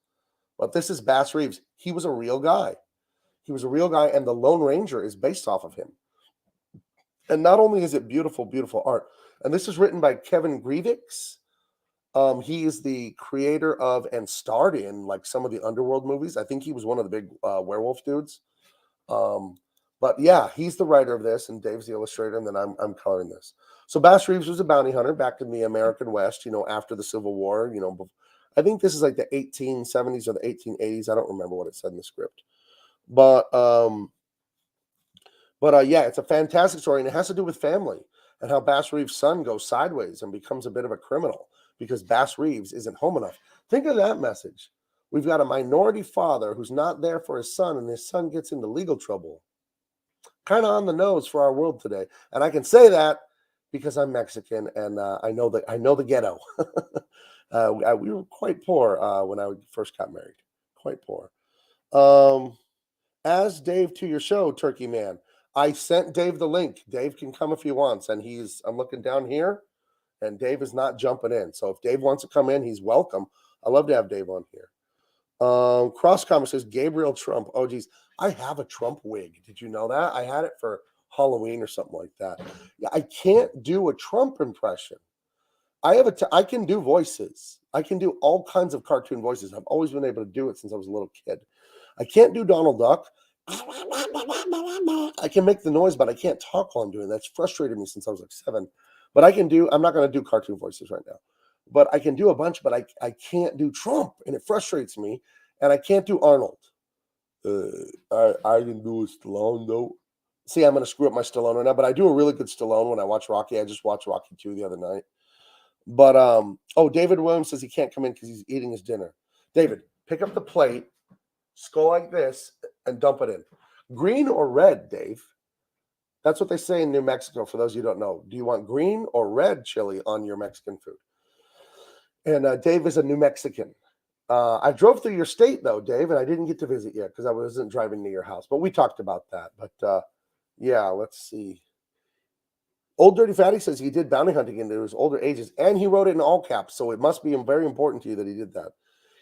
But this is Bass Reeves. He was a real guy. He was a real guy, and the Lone Ranger is based off of him. And not only is it beautiful, beautiful art, and this is written by Kevin Grievix. He is the creator of and starred in like some of the Underworld movies. I think he was one of the big werewolf dudes. Um, but yeah, he's the writer of this, and Dave's the illustrator, and then I'm coloring this. So Bass Reeves was a bounty hunter back in the American West, after the Civil War. I think this is like the 1870s or the 1880s. I don't remember what it said in the script, but yeah, it's a fantastic story, and it has to do with family and how Bass Reeves' son goes sideways and becomes a bit of a criminal because Bass Reeves isn't home enough. Think of that message. We've got a minority father who's not there for his son, and his son gets into legal trouble. Kind of on the nose for our world today, and I can say that because I'm Mexican and I know the ghetto. We were quite poor when I first got married, quite poor. As Dave to your show, Turkey Man. I sent Dave the link. Dave can come if he wants, and I'm looking down here, and Dave is not jumping in. So if Dave wants to come in, he's welcome. I love to have Dave on here. Cross comment says Gabriel Trump. Oh geez, I have a Trump wig. Did you know that? I had it for Halloween or something like that. Yeah, I can't do a Trump impression. I can do voices. I can do all kinds of cartoon voices. I've always been able to do it since I was a little kid. I can't do Donald Duck. I can make the noise, but I can't talk while I'm doing that. That's frustrated me since I was like 7. But I'm not going to do cartoon voices right now. But I can do a bunch, but I can't do Trump, and it frustrates me. And I can't do Arnold. I can do a Stallone, though. See, I'm going to screw up my Stallone right now, but I do a really good Stallone when I watch Rocky. I just watched Rocky 2 the other night. But, David Williams says he can't come in because he's eating his dinner. David, pick up the plate, go like this, and dump it in. Green or red, Dave? That's what they say in New Mexico, for those you don't know. Do you want green or red chili on your Mexican food? And Dave is a New Mexican. I drove through your state, though, Dave, and I didn't get to visit yet because I wasn't driving to your house. But we talked about that. But, yeah, let's see. Old Dirty Fatty says he did bounty hunting into his older ages, and he wrote it in all caps, so it must be very important to you that he did that.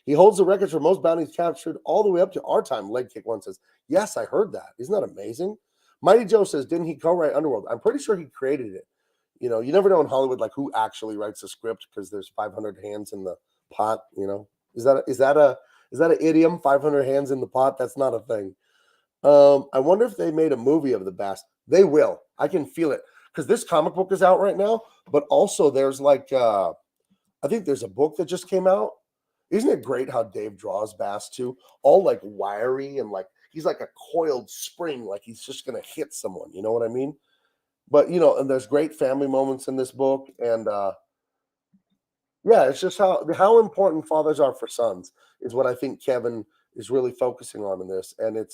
He holds the records for most bounties captured all the way up to our time, Leg Kick One says. Yes, I heard that. Isn't that amazing? Mighty Joe says, didn't he co-write Underworld? I'm pretty sure he created it. You never know in Hollywood like who actually writes the script because there's 500 hands in the pot. Is that an idiom? 500 hands in the pot? That's not a thing. I wonder if they made a movie of the Bass. They will. I can feel it because this comic book is out right now. But also there's like I think there's a book that just came out. Isn't it great how Dave draws Bass too? All like wiry and like he's like a coiled spring, like he's just gonna hit someone. You know what I mean? But and there's great family moments in this book, and yeah, it's just how important fathers are for sons is what I think Kevin is really focusing on in this, and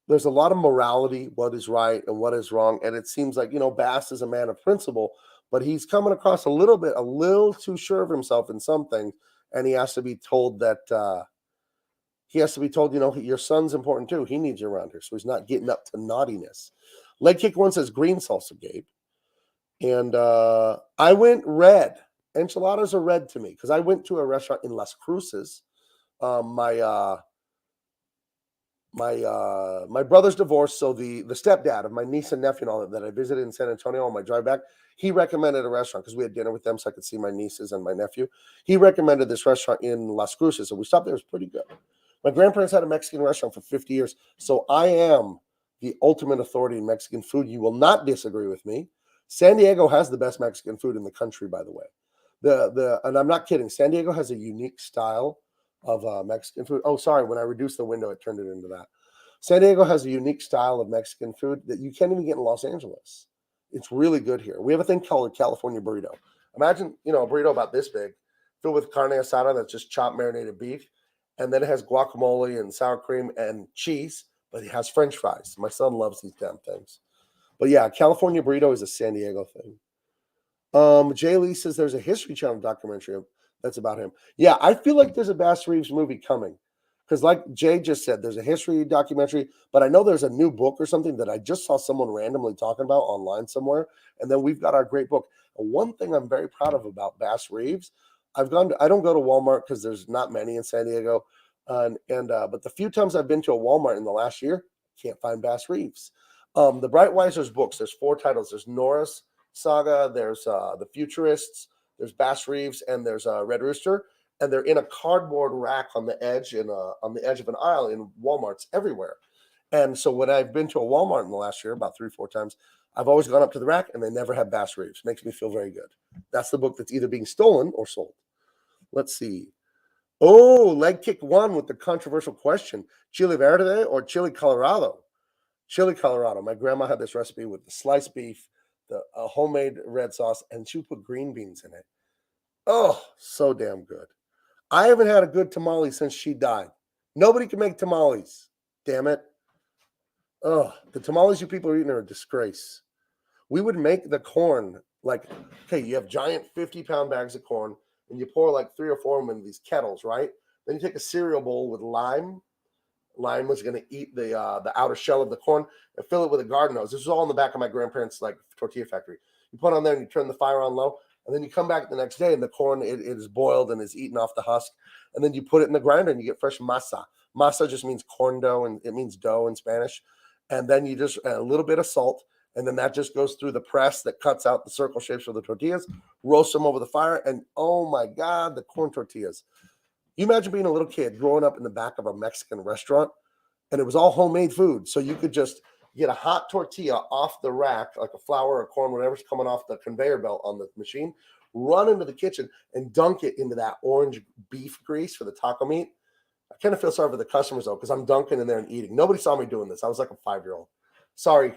there's a lot of morality, what is right and what is wrong, and it seems like Bass is a man of principle, but he's coming across a little too sure of himself in some things, and he has to be told that your son's important too. He needs you around here, so he's not getting up to naughtiness. Leg Kick One says green salsa, Gabe. And I went red. Enchiladas are red to me because I went to a restaurant in Las Cruces. My brother's divorced, so the stepdad of my niece and nephew and all that I visited in San Antonio on my drive back, he recommended a restaurant because we had dinner with them so I could see my nieces and my nephew. He recommended this restaurant in Las Cruces, so we stopped there. It was pretty good. My grandparents had a Mexican restaurant for 50 years, so I am the ultimate authority in Mexican food. You will not disagree with me. San Diego has the best Mexican food in the country, by the way. And I'm not kidding. San Diego has a unique style of Mexican food. Oh, sorry. When I reduced the window, it turned it into that. San Diego has a unique style of Mexican food that you can't even get in Los Angeles. It's really good here. We have a thing called a California burrito. Imagine, a burrito about this big, filled with carne asada that's just chopped marinated beef. And then it has guacamole and sour cream and cheese, but it has French fries. My son loves these damn things. But yeah, California burrito is a San Diego thing. Jay Lee says there's a History Channel documentary that's about him. Yeah, I feel like there's a Bass Reeves movie coming. Because like Jay just said, there's a history documentary, but I know there's a new book or something that I just saw someone randomly talking about online somewhere. And then we've got our great book. And one thing I'm very proud of about Bass Reeves, I don't go to Walmart because there's not many in San Diego. But the few times I've been to a Walmart in the last year, can't find Bass Reeves. The Breitweiser's books, there's 4 titles. There's Norris Saga, there's The Futurists, there's Bass Reeves, and there's Red Rooster. And they're in a cardboard rack on the edge on the edge of an aisle in Walmarts everywhere. And so when I've been to a Walmart in the last year, about 3 or 4 times, I've always gone up to the rack and they never have Bass Reeves. Makes me feel very good. That's the book that's either being stolen or sold. Let's see. Oh, Leg Kick 1 with the controversial question. Chili Verde or Chili Colorado? Chili Colorado. My grandma had this recipe with the sliced beef, the homemade red sauce, and she would put green beans in it. Oh, so damn good. I haven't had a good tamale since she died. Nobody can make tamales. Damn it. Oh, the tamales you people are eating are a disgrace. We would make the corn like, okay, you have giant 50-pound bags of corn, and you pour like 3 or 4 of them in these kettles, right? Then you take a cereal bowl with lime. Lime was going to eat the outer shell of the corn and fill it with a garden hose. This was all in the back of my grandparents' like tortilla factory. You put it on there and you turn the fire on low, and then you come back the next day and the corn it is boiled and is eaten off the husk, and then you put it in the grinder and you get fresh masa. Masa just means corn dough, and it means dough in Spanish. And then you just add a little bit of salt, and then that just goes through the press that cuts out the circle shapes for the tortillas, roast them over the fire, and oh my God, the corn tortillas. You imagine being a little kid growing up in the back of a Mexican restaurant, and it was all homemade food. So you could just get a hot tortilla off the rack, like a flour or corn, whatever's coming off the conveyor belt on the machine, run into the kitchen and dunk it into that orange beef grease for the taco meat. I kind of feel sorry for the customers, though, because I'm dunking in there and eating. Nobody saw me doing this. I was like a 5-year-old. Sorry,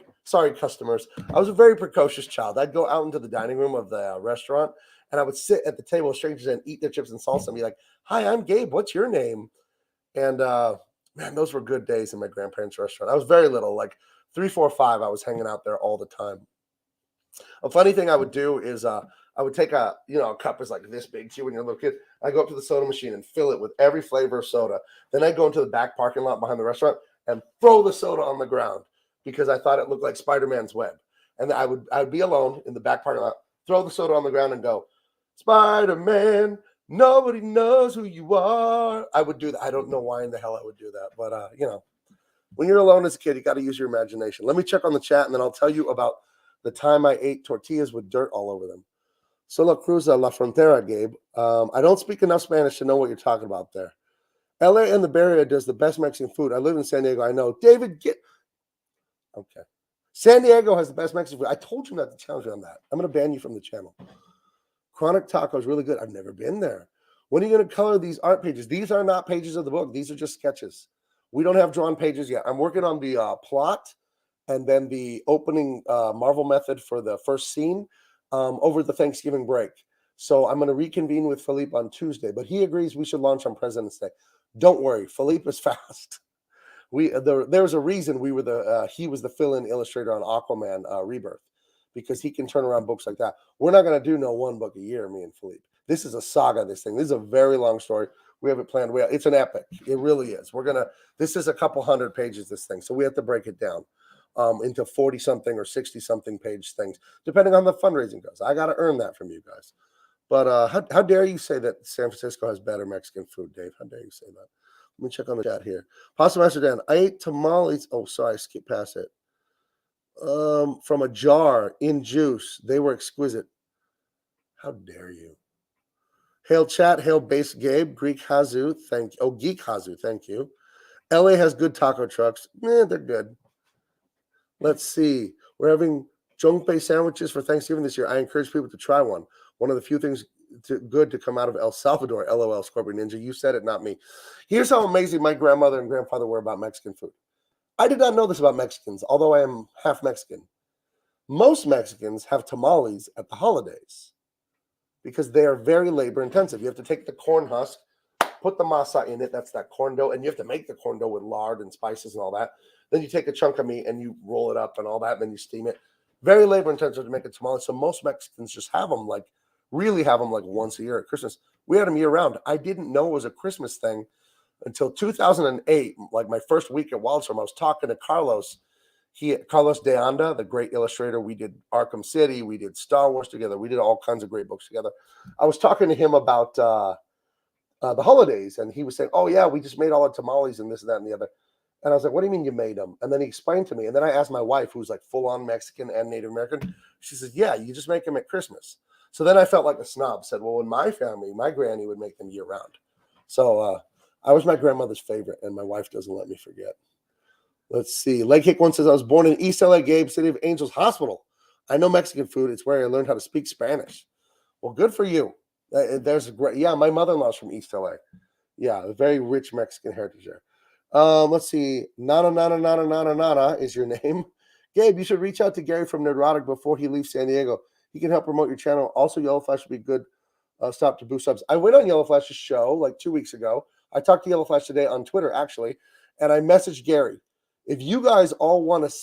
customers. I was a very precocious child. I'd go out into the dining room of the restaurant, and I would sit at the table with strangers and eat their chips and salsa and be like, "Hi, I'm Gabe. What's your name?" And man, those were good days in my grandparents' restaurant. I was very little, like 3, 4, 5. I was hanging out there all the time. A funny thing I would do is I would take a cup is like this big too when you're a little kid. I go up to the soda machine and fill it with every flavor of soda. Then I go into the back parking lot behind the restaurant and throw the soda on the ground because I thought it looked like Spider-Man's web. And I would be alone in the back parking lot, throw the soda on the ground and go, "Spider-Man, nobody knows who you are." I would do that. I don't know why in the hell I would do that, but when you're alone as a kid, you got to use your imagination. Let me check on the chat, and then I'll tell you about the time I ate tortillas with dirt all over them. Solo Cruza La Frontera, Gabe. I don't speak enough Spanish to know what you're talking about there. LA and the Bay Area does the best Mexican food. I live in San Diego. I know. David, okay. San Diego has the best Mexican food. I told you not to challenge me on that. I'm going to ban you from the channel. Chronic Taco is really good. I've never been there. When are you going to color these art pages? These are not pages of the book. These are just sketches. We don't have drawn pages yet. I'm working on the plot and then the opening Marvel method for the first scene over the Thanksgiving break. So I'm going to reconvene with Philippe on Tuesday, but he agrees we should launch on President's Day. Don't worry, Philippe is fast. There's a reason he was the fill-in illustrator on Aquaman Rebirth, because he can turn around books like that. We're not going to do no one book a year, me and Philippe. This is a saga, this thing. This is a very long story. We have it planned. It's an epic. It really is. This is a couple hundred pages, this thing. So we have to break it down into 40-something or 60-something page things, depending on the fundraising goes. I got to earn that from you guys. But how dare you say that San Francisco has better Mexican food, Dave? How dare you say that? Let me check on the chat here. Pasta Master Dan, I ate tamales. Oh, sorry, I skipped past it. From a jar in juice. They were exquisite. How dare you? Hail chat, hail base Gabe, Greek Hazu, thank you. Oh, Geek Hazu, thank you. LA has good taco trucks. They're good. Let's see. We're having jongpei sandwiches for Thanksgiving this year. I encourage people to try one. One of the few things good to come out of El Salvador. LOL, Scorpion Ninja. You said it, not me. Here's how amazing my grandmother and grandfather were about Mexican food. I did not know this about Mexicans, although I am half Mexican. Most Mexicans have tamales at the holidays because they are very labor intensive. You have to take the corn husk, put the masa in it. That's that corn dough. And you have to make the corn dough with lard and spices and all that. Then you take a chunk of meat and you roll it up and all that. And then you steam it. Very labor intensive to make a tamale. So most Mexicans just have them really have them like once a year at Christmas. We had them year round. I didn't know it was a Christmas thing until 2008, like my first week at Wildstorm. I was talking to Carlos. Carlos de Anda, the great illustrator. We did Arkham City. We did Star Wars together. We did all kinds of great books together. I was talking to him about the holidays, and he was saying, "Oh yeah, we just made all the tamales and this and that and the other." And I was like, "What do you mean you made them?" And then he explained to me, and then I asked my wife, who's like full on Mexican and Native American. She says, "Yeah, you just make them at Christmas." So then I felt like a snob. Said, "Well, in my family, my granny would make them year round." So I was my grandmother's favorite, and my wife doesn't let me forget. Let's see. Leg Kick One says, "I was born in East LA, Gabe, City of Angels Hospital. I know Mexican food. It's where I learned how to speak Spanish." Well, good for you. There's a great, yeah, my mother-in-law's from East LA. Yeah, a very rich Mexican heritage there. Let's see. Nana is your name. Gabe, you should reach out to Gary from Neurotic before he leaves San Diego. He can help promote your channel. Also, Yellow Flash would be good stop to boost subs. I went on Yellow Flash's show like 2 weeks ago. I talked to Yellow Flash today on Twitter, actually, and I messaged Gary. If you guys all want to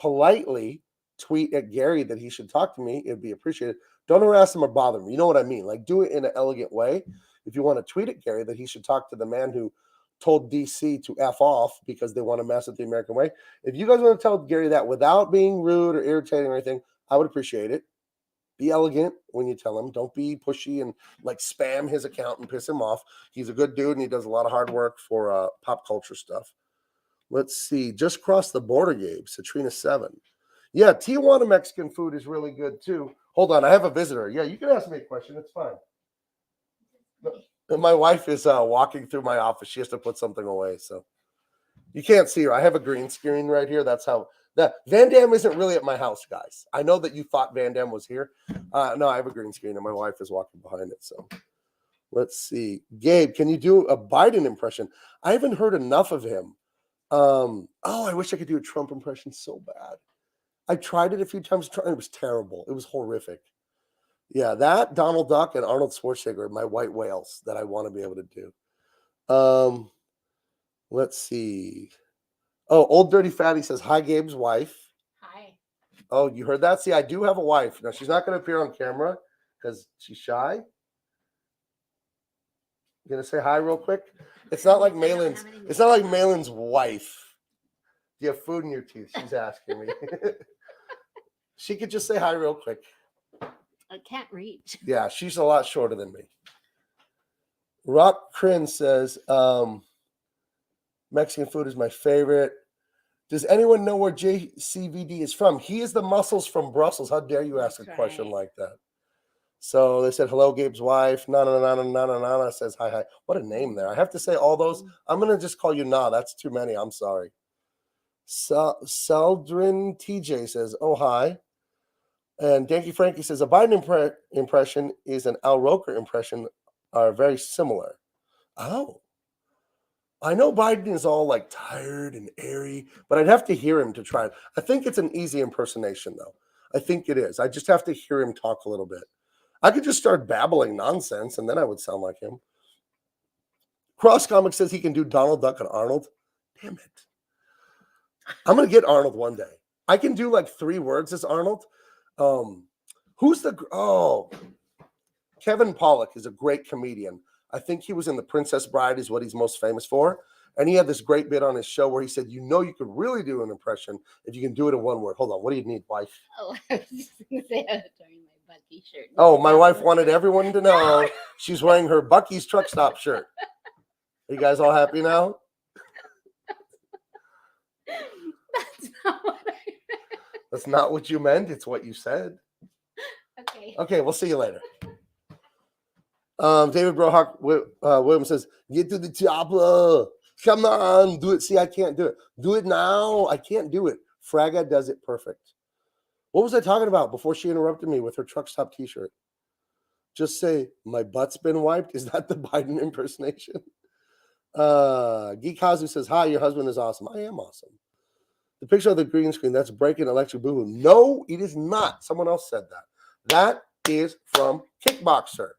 politely tweet at Gary that he should talk to me, it'd be appreciated. Don't harass him or bother him. You know what I mean? Like, do it in an elegant way. If you want to tweet at Gary that he should talk to the man who told DC to F off because they want to mess with the American way. If you guys want to tell Gary that without being rude or irritating or anything, I would appreciate it. Be elegant when you tell him. Don't be pushy and like spam his account and piss him off. He's a good dude and he does a lot of hard work for pop culture stuff. Let's see. Just crossed the border, Gabe. Satrina 7. Yeah, Tijuana Mexican food is really good too. Hold on, I have a visitor. Yeah, you can ask me a question. It's fine. My wife is walking through my office. She has to put something away, so you can't see her. I have a green screen right here. That's how that Van Damme isn't really at my house, guys. I know that you thought Van Damme was here. No, I have a green screen, and my wife is walking behind it. So let's see. Gabe, can you do a Biden impression? I haven't heard enough of him. I wish I could do a Trump impression so bad. I tried it a few times. It was terrible. It was horrific. Yeah, that Donald Duck and Arnold Schwarzenegger are my white whales that I want to be able to do. Let's see. Oh, Old Dirty Fatty says, "Hi, Gabe's wife." Hi. Oh, you heard that? See, I do have a wife. Now, she's not going to appear on camera because she's shy. You going to say hi real quick? It's not like Malin's wife. Do you have food in your teeth? She's asking me. She could just say hi real quick. I can't reach. Yeah, she's a lot shorter than me. Rock Crin says, Mexican food is my favorite. Does anyone know where JCVD is from? He is the muscles from Brussels. How dare you ask a question like that? So they said, "Hello, Gabe's wife." Nana says, "Hi." What a name there. I have to say all those. I'm going to just call you Na. That's too many. I'm sorry. Seldrin TJ says, "Oh, hi." And Danky Frankie says, "A Biden impression is an Al Roker impression are very similar." Oh. I know Biden is all like tired and airy, but I'd have to hear him to try it. I think it's an easy impersonation, though. I think it is. I just have to hear him talk a little bit. I could just start babbling nonsense, and then I would sound like him. Cross Comic says he can do Donald Duck and Arnold. Damn it. I'm going to get Arnold one day. I can do like 3 words as Arnold. Kevin Pollak is a great comedian. I think he was in The Princess Bride is what he's most famous for. And he had this great bit on his show where he said, you could really do an impression if you can do it in 1 word. Hold on. What do you need, wife? Oh, I was just going to say I was wearing my Bucky shirt. Oh, my wife wanted everyone to know she's wearing her Bucky's Truck Stop shirt. Are you guys all happy now? That's not what I meant. That's not what you meant. It's what you said. Okay, we'll see you later. David Brohawk Williams says, "Get to the chopper. Come on, do it." See, I can't do it. Do it now. I can't do it. Fraga does it perfect. What was I talking about before she interrupted me with her truck stop t-shirt? Just say, "My butt's been wiped." Is that the Biden impersonation? Geekazu says, "Hi, your husband is awesome." I am awesome. The picture of the green screen, that's breaking electric boo-boo. No, it is not. Someone else said that. That is from Kickboxer.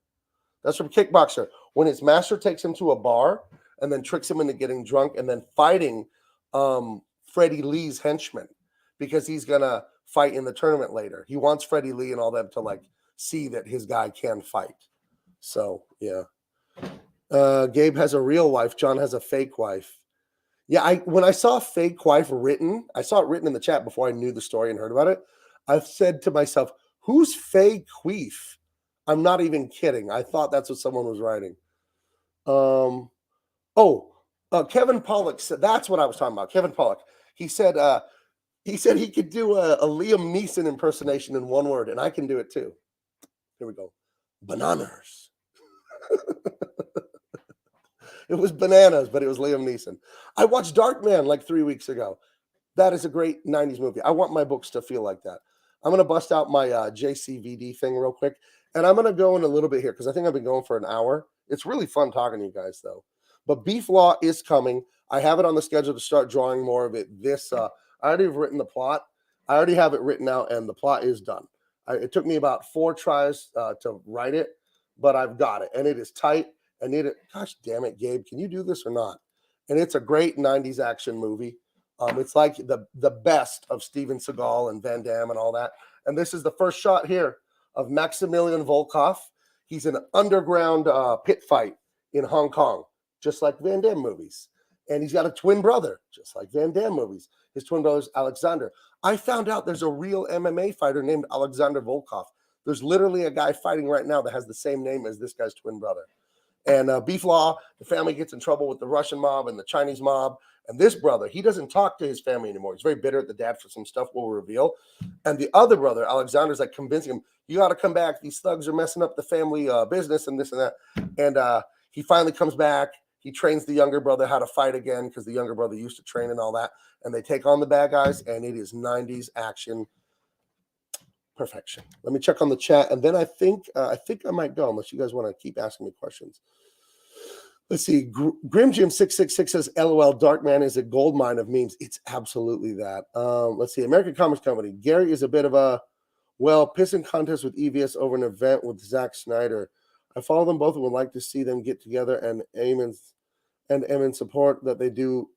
That's from Kickboxer. When his master takes him to a bar and then tricks him into getting drunk and then fighting Freddie Lee's henchman because he's going to fight in the tournament later. He wants Freddie Lee and all them to like see that his guy can fight. So, yeah. Gabe has a real wife. John has a fake wife. Yeah, when I saw fake wife written, I saw it written in the chat before I knew the story and heard about it. I said to myself, who's fake queef? I'm not even kidding. I thought that's what someone was writing. Um, Kevin Pollock said that's what I was talking about. Kevin Pollock. He said he could do a Liam Neeson impersonation in one word, and I can do it too. Here we go. Bananas. It was bananas, but it was Liam Neeson. I watched Darkman like 3 weeks ago. That is a great 90s movie. I want my books to feel like that. I'm going to bust out my JCVD thing real quick. And I'm going to go in a little bit here because I think I've been going for an hour. It's really fun talking to you guys, though. But Beef Law is coming. I have it on the schedule to start drawing more of it. I already have written the plot. I already have it written out, and the plot is done. It took me about 4 tries to write it, but I've got it. And it is tight. Gosh damn it, Gabe, can you do this or not? And it's a great 90s action movie. It's like the best of Steven Seagal and Van Damme and all that. And this is the first shot here of Maximilian Volkov. He's in an underground pit fight in Hong Kong, just like Van Damme movies. And he's got a twin brother, just like Van Damme movies. His twin brother's Alexander. I found out there's a real MMA fighter named Alexander Volkov. There's literally a guy fighting right now that has the same name as this guy's twin brother. And Beef Law, the family gets in trouble with the Russian mob and the Chinese mob. And this brother, he doesn't talk to his family anymore. He's very bitter at the dad for some stuff we'll reveal. And the other brother, Alexander's like convincing him, you got to come back. These thugs are messing up the family business and this and that. And he finally comes back. He trains the younger brother how to fight again because the younger brother used to train and all that. And they take on the bad guys. And it is 90s action perfection. Let me check on the chat. And then I think I might go unless you guys want to keep asking me questions. Let's see. Grim Jim 666 says, LOL, Darkman is a gold mine of memes. It's absolutely that. Let's see. American Commerce Company. Gary is a bit of a, pissing contest with EVS over an event with Zack Snyder. I follow them both and would like to see them get together and aim in support that they do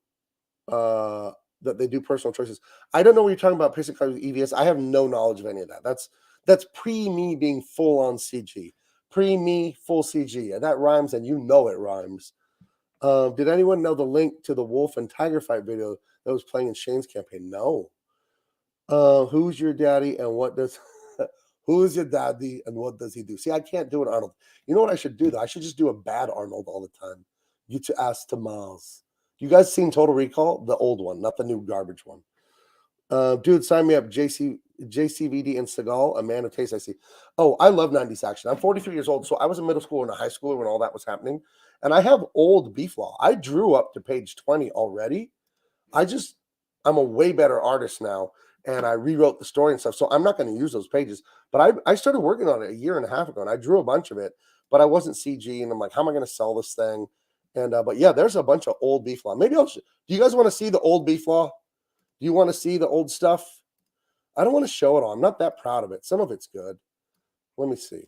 personal choices. I don't know what you're talking about, pissing contest with EVS. I have no knowledge of any of that. That's pre me being full on CG. Pre-me, full CG. That rhymes, and you know it rhymes. Did anyone know the link to the wolf and tiger fight video that was playing in Shane's campaign? No. Who's your daddy and what does... Who is your daddy and what does he do? See, I can't do an Arnold. You know what I should do, though? I should just do a bad Arnold all the time. Get your ass to Mars. You guys seen Total Recall? The old one, not the new garbage one. Dude, sign me up. JCVD and Seagal, a man of taste, I see. Oh, I love 90s action. I'm 43 years old, so I was in middle school and a high schooler when all that was happening. And I have old Beef Law. I drew up to page 20 already. I'm a way better artist now, and I rewrote the story and stuff, so I'm not going to use those pages. But I started working on it a year and a half ago, and I drew a bunch of it, but I wasn't CG, and I'm like, how am I going to sell this thing? And but yeah, there's a bunch of old Beef Law. Maybe do you guys want to see the old Beef Law? Do you want to see the old stuff? I don't want to show it all. I'm not that proud of it. Some of it's good. Let me see.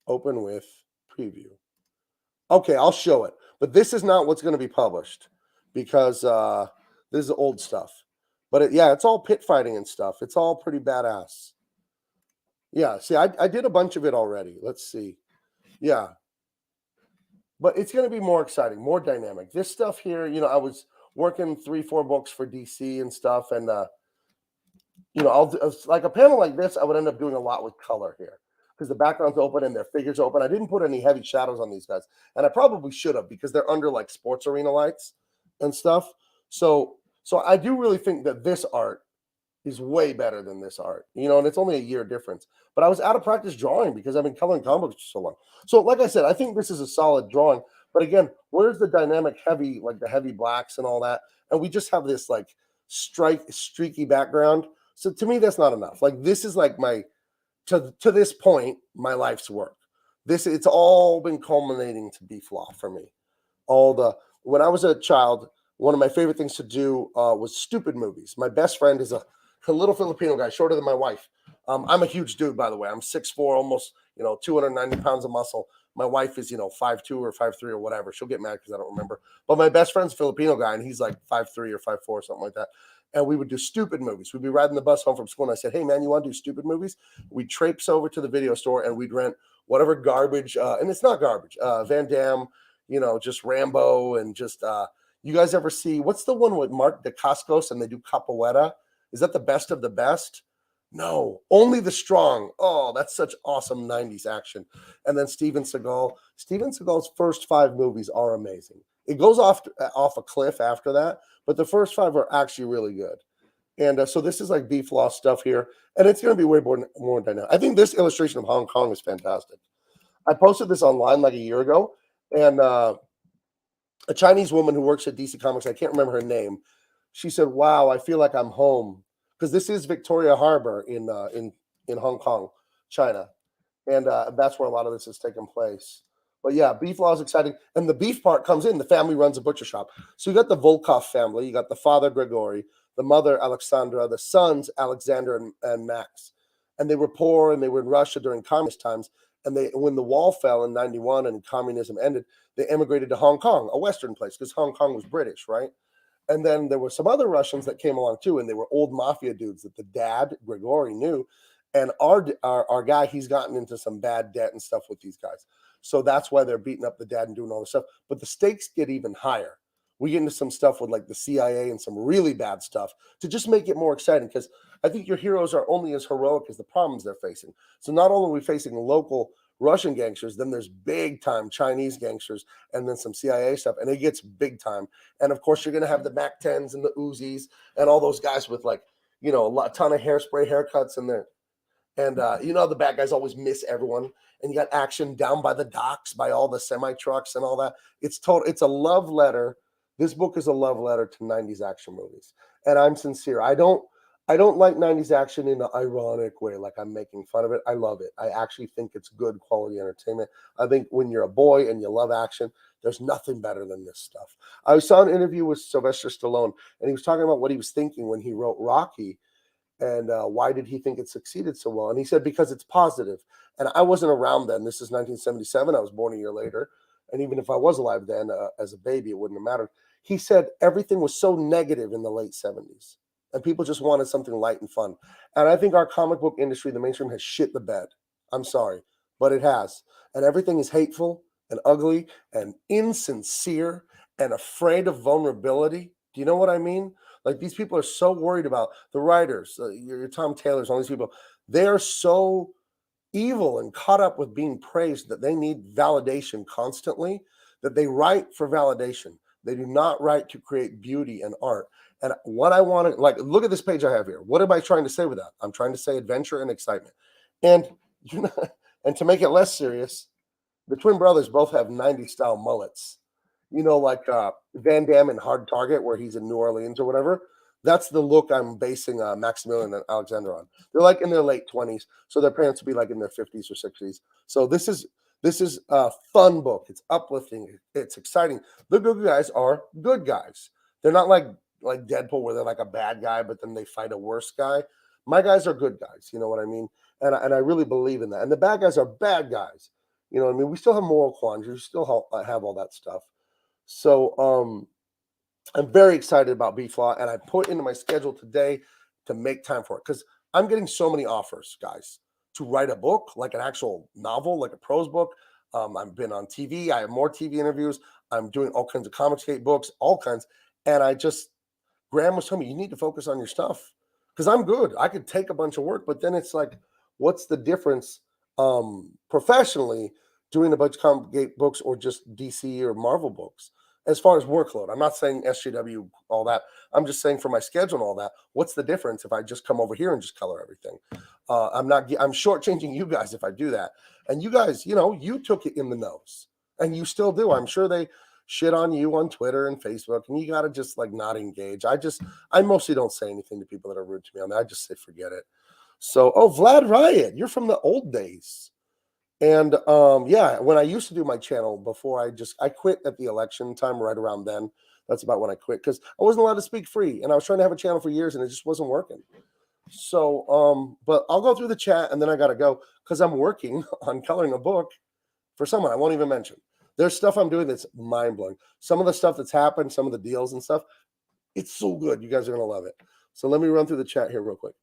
Open with preview. Okay, I'll show it. But this is not what's going to be published because this is old stuff. But it's all pit fighting and stuff. It's all pretty badass. Yeah, see, I did a bunch of it already. Let's see. Yeah. But it's going to be more exciting, more dynamic. This stuff here, I was working 3-4 books for DC and stuff, and I'll like a panel like this. I would end up doing a lot with color here because the background's open and their figures open. I didn't put any heavy shadows on these guys, and I probably should have because they're under like sports arena lights and stuff. So I do really think that this art is way better than this art, and it's only a year difference. But I was out of practice drawing because I've been coloring comic books for so long. So like I said, I think this is a solid drawing. But again, where's the dynamic heavy, like the heavy blacks and all that? And we just have this like streaky background. So to me, that's not enough. Like this is like to this point, my life's work. It's all been culminating to Beef Law for me. When I was a child, one of my favorite things to do was stupid movies. My best friend is a little Filipino guy, shorter than my wife. I'm a huge dude, by the way. I'm 6'4", almost 290 pounds of muscle. My wife is 5'2" or 5'3" or whatever. She'll get mad because I don't remember. But my best friend's a Filipino guy, and he's like 5'3" or 5'4" or something like that. And we would do stupid movies. We'd be riding the bus home from school, and I said, "Hey man, you want to do stupid movies?" We'd traipse over to the video store and we'd rent whatever garbage, and it's not garbage. Van Damme, just Rambo, and just you guys ever see what's the one with Mark Dacascos and they do Capoeira? Is that the best of the best? No, Only the Strong. Oh, that's such awesome 90s action. And then Steven Seagal. Steven Seagal's first 5 movies are amazing. It goes off a cliff after that, but the first 5 are actually really good. And so this is like beef law stuff here, and it's going to be way more dynamic. I think this illustration of Hong Kong is fantastic. I posted this online like a year ago, and a Chinese woman who works at DC Comics, I can't remember her name, she said, "Wow, I feel like I'm home," because this is Victoria Harbor in Hong Kong, China, and that's where a lot of this is taking place. But yeah, beef law is exciting, and the beef part comes in. The family runs a butcher shop, so you got the Volkov family, you got the father Gregory, the mother Alexandra, the sons Alexander and Max, and they were poor and they were in Russia during communist times. And they, when the wall fell in '91 and communism ended, they emigrated to Hong Kong, a Western place, because Hong Kong was British, right? And then there were some other Russians that came along too, and they were old mafia dudes that the dad Grigori knew. And our guy, he's gotten into some bad debt and stuff with these guys, so that's why they're beating up the dad and doing all this stuff. But the stakes get even higher. We get into some stuff with like the CIA and some really bad stuff to just make it more exciting. Because I think your heroes are only as heroic as the problems they're facing. So not only are we facing local Russian gangsters, then there's big time Chinese gangsters, and then some CIA stuff, and it gets big time. And of course, you're going to have the Mac 10s and the Uzis and all those guys with like, a ton of hairspray haircuts in there. And the bad guys always miss everyone. And you got action down by the docks, by all the semi trucks and all that. It's a love letter. This book is a love letter to '90s action movies. And I'm sincere. I don't like '90s action in an ironic way, like I'm making fun of it. I love it. I actually think it's good quality entertainment. I think when you're a boy and you love action, there's nothing better than this stuff. I saw an interview with Sylvester Stallone, and he was talking about what he was thinking when he wrote Rocky, and why did he think it succeeded so well? And he said, because it's positive. And I wasn't around then. This is 1977. I was born a year later. And even if I was alive then as a baby, it wouldn't have mattered. He said everything was so negative in the late '70s, and people just wanted something light and fun. And I think our comic book industry, the mainstream, has shit the bed. I'm sorry, but it has. And everything is hateful and ugly and insincere and afraid of vulnerability. Do you know what I mean? Like, these people are so worried about the writers, your Tom Taylors, all these people. They are so evil and caught up with being praised that they need validation constantly, that they write for validation. They do not write to create beauty and art. And what I want to, like, look at this page I have here. What am I trying to say with that? I'm trying to say adventure and excitement. And and to make it less serious, the twin brothers both have '90s style mullets. Like Van Damme in Hard Target, where he's in New Orleans or whatever. That's the look I'm basing Maximilian and Alexander on. They're like in their late 20s, so their parents would be like in their 50s or 60s. So this is a fun book. It's uplifting. It's exciting. The good guys are good guys. They're not like Deadpool, where they're like a bad guy, but then they fight a worse guy. My guys are good guys. You know what I mean? And I really believe in that. And the bad guys are bad guys. You know what I mean? We still have moral quandaries. We still have all that stuff. So I'm very excited about Beef Law, and I put into my schedule today to make time for it, because I'm getting so many offers, guys, to write a book, like an actual novel, like a prose book. I've been on TV. I have more TV interviews. I'm doing all kinds of Comicsgate books, all kinds. And Graham was telling me, you need to focus on your stuff, because I'm good. I could take a bunch of work, but then it's like, what's the difference professionally doing a bunch of Comicsgate books or just DC or Marvel books? As far as workload, I'm not saying SJW, all that. I'm just saying for my schedule and all that, what's the difference if I just come over here and just color everything? I'm shortchanging you guys if I do that. And you guys, you took it in the nose, and you still do. I'm sure they shit on you on Twitter and Facebook, and you got to just like not engage. I mostly don't say anything to people that are rude to me on that. I just say, forget it. So, Vlad Riot, you're from the old days. And yeah, when I used to do my channel before, I quit at the election time, right around then. That's about when I quit, because I wasn't allowed to speak free, and I was trying to have a channel for years, and it just wasn't working. So but I'll go through the chat, and then I gotta go, because I'm working on coloring a book for someone I won't even mention. There's stuff I'm doing that's mind-blowing. Some of the stuff that's happened, some of the deals and stuff, it's so good. You guys are gonna love it. So let me run through the chat here real quick.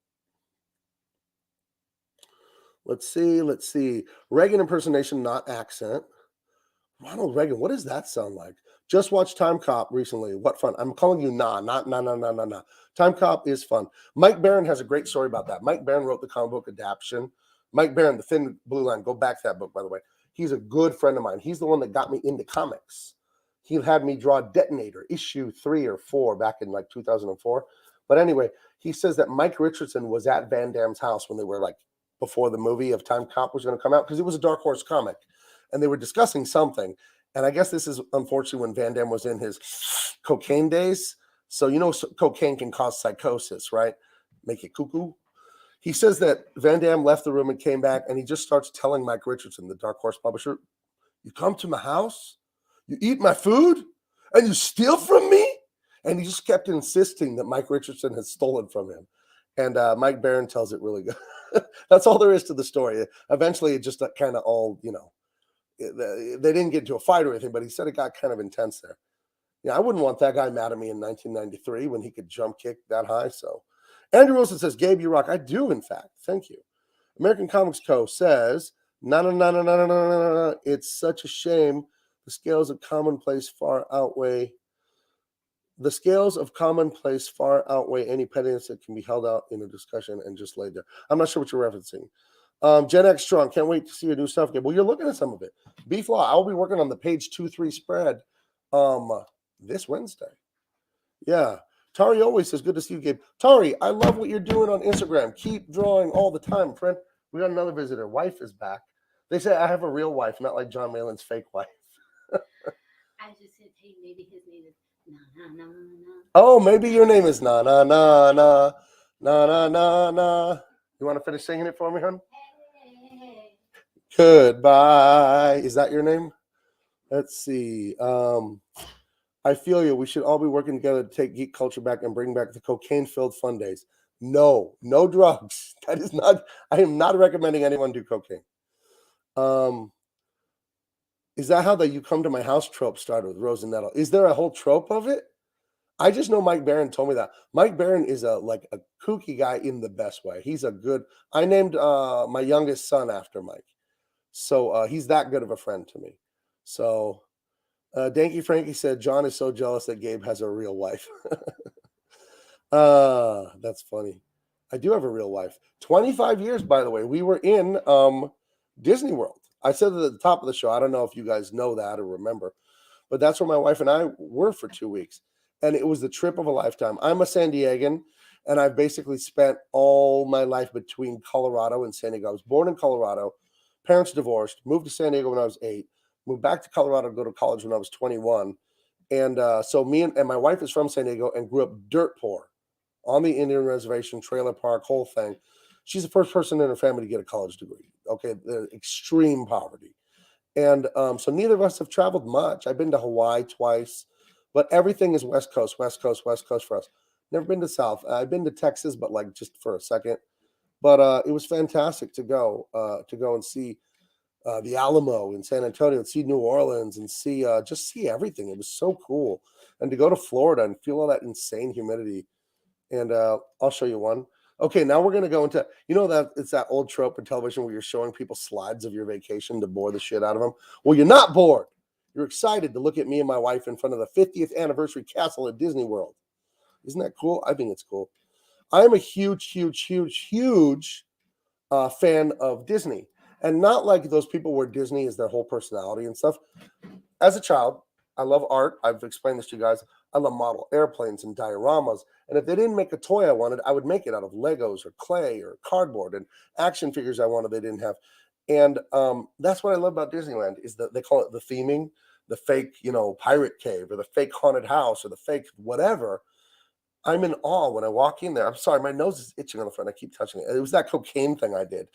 Let's see. Reagan impersonation, not accent. Ronald Reagan. What does that sound like? Just watched Time Cop recently. What fun. I'm calling you not. Time Cop is fun. Mike Barron has a great story about that. Mike Barron wrote the comic book adaptation. Mike Barron, The Thin Blue Line. Go back to that book, by the way. He's a good friend of mine. He's the one that got me into comics. He had me draw Detonator, issue 3 or 4 back in like 2004. But anyway, he says that Mike Richardson was at Van Damme's house when they were like before the movie of Time Cop was going to come out, because it was a Dark Horse comic. And they were discussing something. And I guess this is unfortunately when Van Damme was in his cocaine days. So, cocaine can cause psychosis, right? Make it cuckoo. He says that Van Damme left the room and came back, and he just starts telling Mike Richardson, the Dark Horse publisher, you come to my house, you eat my food, and you steal from me? And he just kept insisting that Mike Richardson had stolen from him. And Mike Barron tells it really good. That's all there is to the story. Eventually, it just kind of all, they didn't get into a fight or anything, but he said it got kind of intense there. Yeah, I wouldn't want that guy mad at me in 1993 when he could jump kick that high. So, Andrew Wilson says, Gabe, you rock. I do, in fact. Thank you. American Comics Co. says, no. It's such a shame. The scales of commonplace far outweigh any pettiness that can be held out in a discussion and just laid there. I'm not sure what you're referencing. Gen X Strong, can't wait to see your new stuff. Well, you're looking at some of it. Beef Law, I'll be working on the page 2-3 spread this Wednesday. Yeah. Tari always says, good to see you, Gabe. Tari, I love what you're doing on Instagram. Keep drawing all the time, friend. We got another visitor. Wife is back. They say I have a real wife, not like John Malin's fake wife. I just said, hey, maybe his name is Na. Oh, maybe your name is Na. You want to finish singing it for me, hon? Hey. Goodbye. Is that your name? Let's see. I feel you. We should all be working together to take geek culture back and bring back the cocaine-filled fun days. No drugs. That is not. I am not recommending anyone do cocaine. Is that how the "you come to my house" trope started with Rose and Nettle? Is there a whole trope of it? I just know Mike Barron told me that. Mike Barron is a kooky guy in the best way. He's a good. I named my youngest son after Mike, so he's that good of a friend to me. So, Danky Frankie said John is so jealous that Gabe has a real wife. That's funny. I do have a real wife. 25 years, by the way. We were in Disney World. I said it at the top of the show. I don't know if you guys know that or remember, but that's where my wife and I were for 2 weeks. And it was the trip of a lifetime. I'm a San Diegan, and I've basically spent all my life between Colorado and San Diego. I was born in Colorado, parents divorced, moved to San Diego when I was 8, moved back to Colorado to go to college when I was 21. And so me and my wife is from San Diego and grew up dirt poor on the Indian reservation, trailer park, whole thing. She's the first person in her family to get a college degree. Okay, extreme poverty. And so neither of us have traveled much. I've been to Hawaii twice, but everything is West Coast for us. Never been to South. I've been to Texas, but like just for a second. But it was fantastic to go and see the Alamo in San Antonio, and see New Orleans, and just see everything. It was so cool. And to go to Florida and feel all that insane humidity. And I'll show you one. Okay, now we're going to go into, that it's that old trope in television where you're showing people slides of your vacation to bore the shit out of them. Well, you're not bored. You're excited to look at me and my wife in front of the 50th anniversary castle at Disney World. Isn't that cool? I think it's cool. I am a huge fan of Disney. And not like those people where Disney is their whole personality and stuff. As a child, I love art. I've explained this to you guys. I love model airplanes and dioramas. And if they didn't make a toy I wanted, I would make it out of Legos or clay or cardboard, and action figures I wanted they didn't have. And that's what I love about Disneyland is that they call it the theming, the fake, pirate cave or the fake haunted house or the fake whatever. I'm in awe when I walk in there. I'm sorry, my nose is itching on the front. I keep touching it. It was that cocaine thing I did.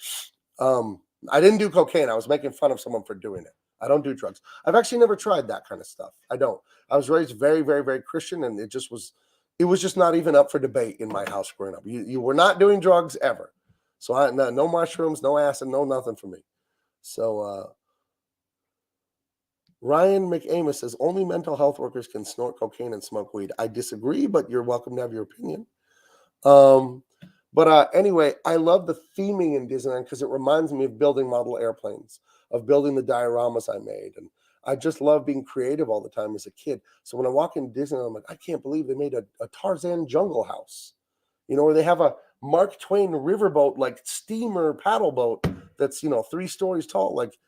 I didn't do cocaine. I was making fun of someone for doing it. I don't do drugs. I've actually never tried that kind of stuff. I don't. I was raised very, very, very Christian, and it was just not even up for debate in my house growing up. You were not doing drugs ever. So no mushrooms, no acid, no nothing for me. So Ryan McAmus says only mental health workers can snort cocaine and smoke weed. I disagree, but you're welcome to have your opinion. But anyway, I love the theming in Disneyland because it reminds me of building model airplanes, of building the dioramas I made. And I just love being creative all the time as a kid. So when I walk into Disneyland, I'm like, I can't believe they made a Tarzan jungle house, where they have a Mark Twain riverboat, like steamer paddle boat that's, 3 stories tall. Like,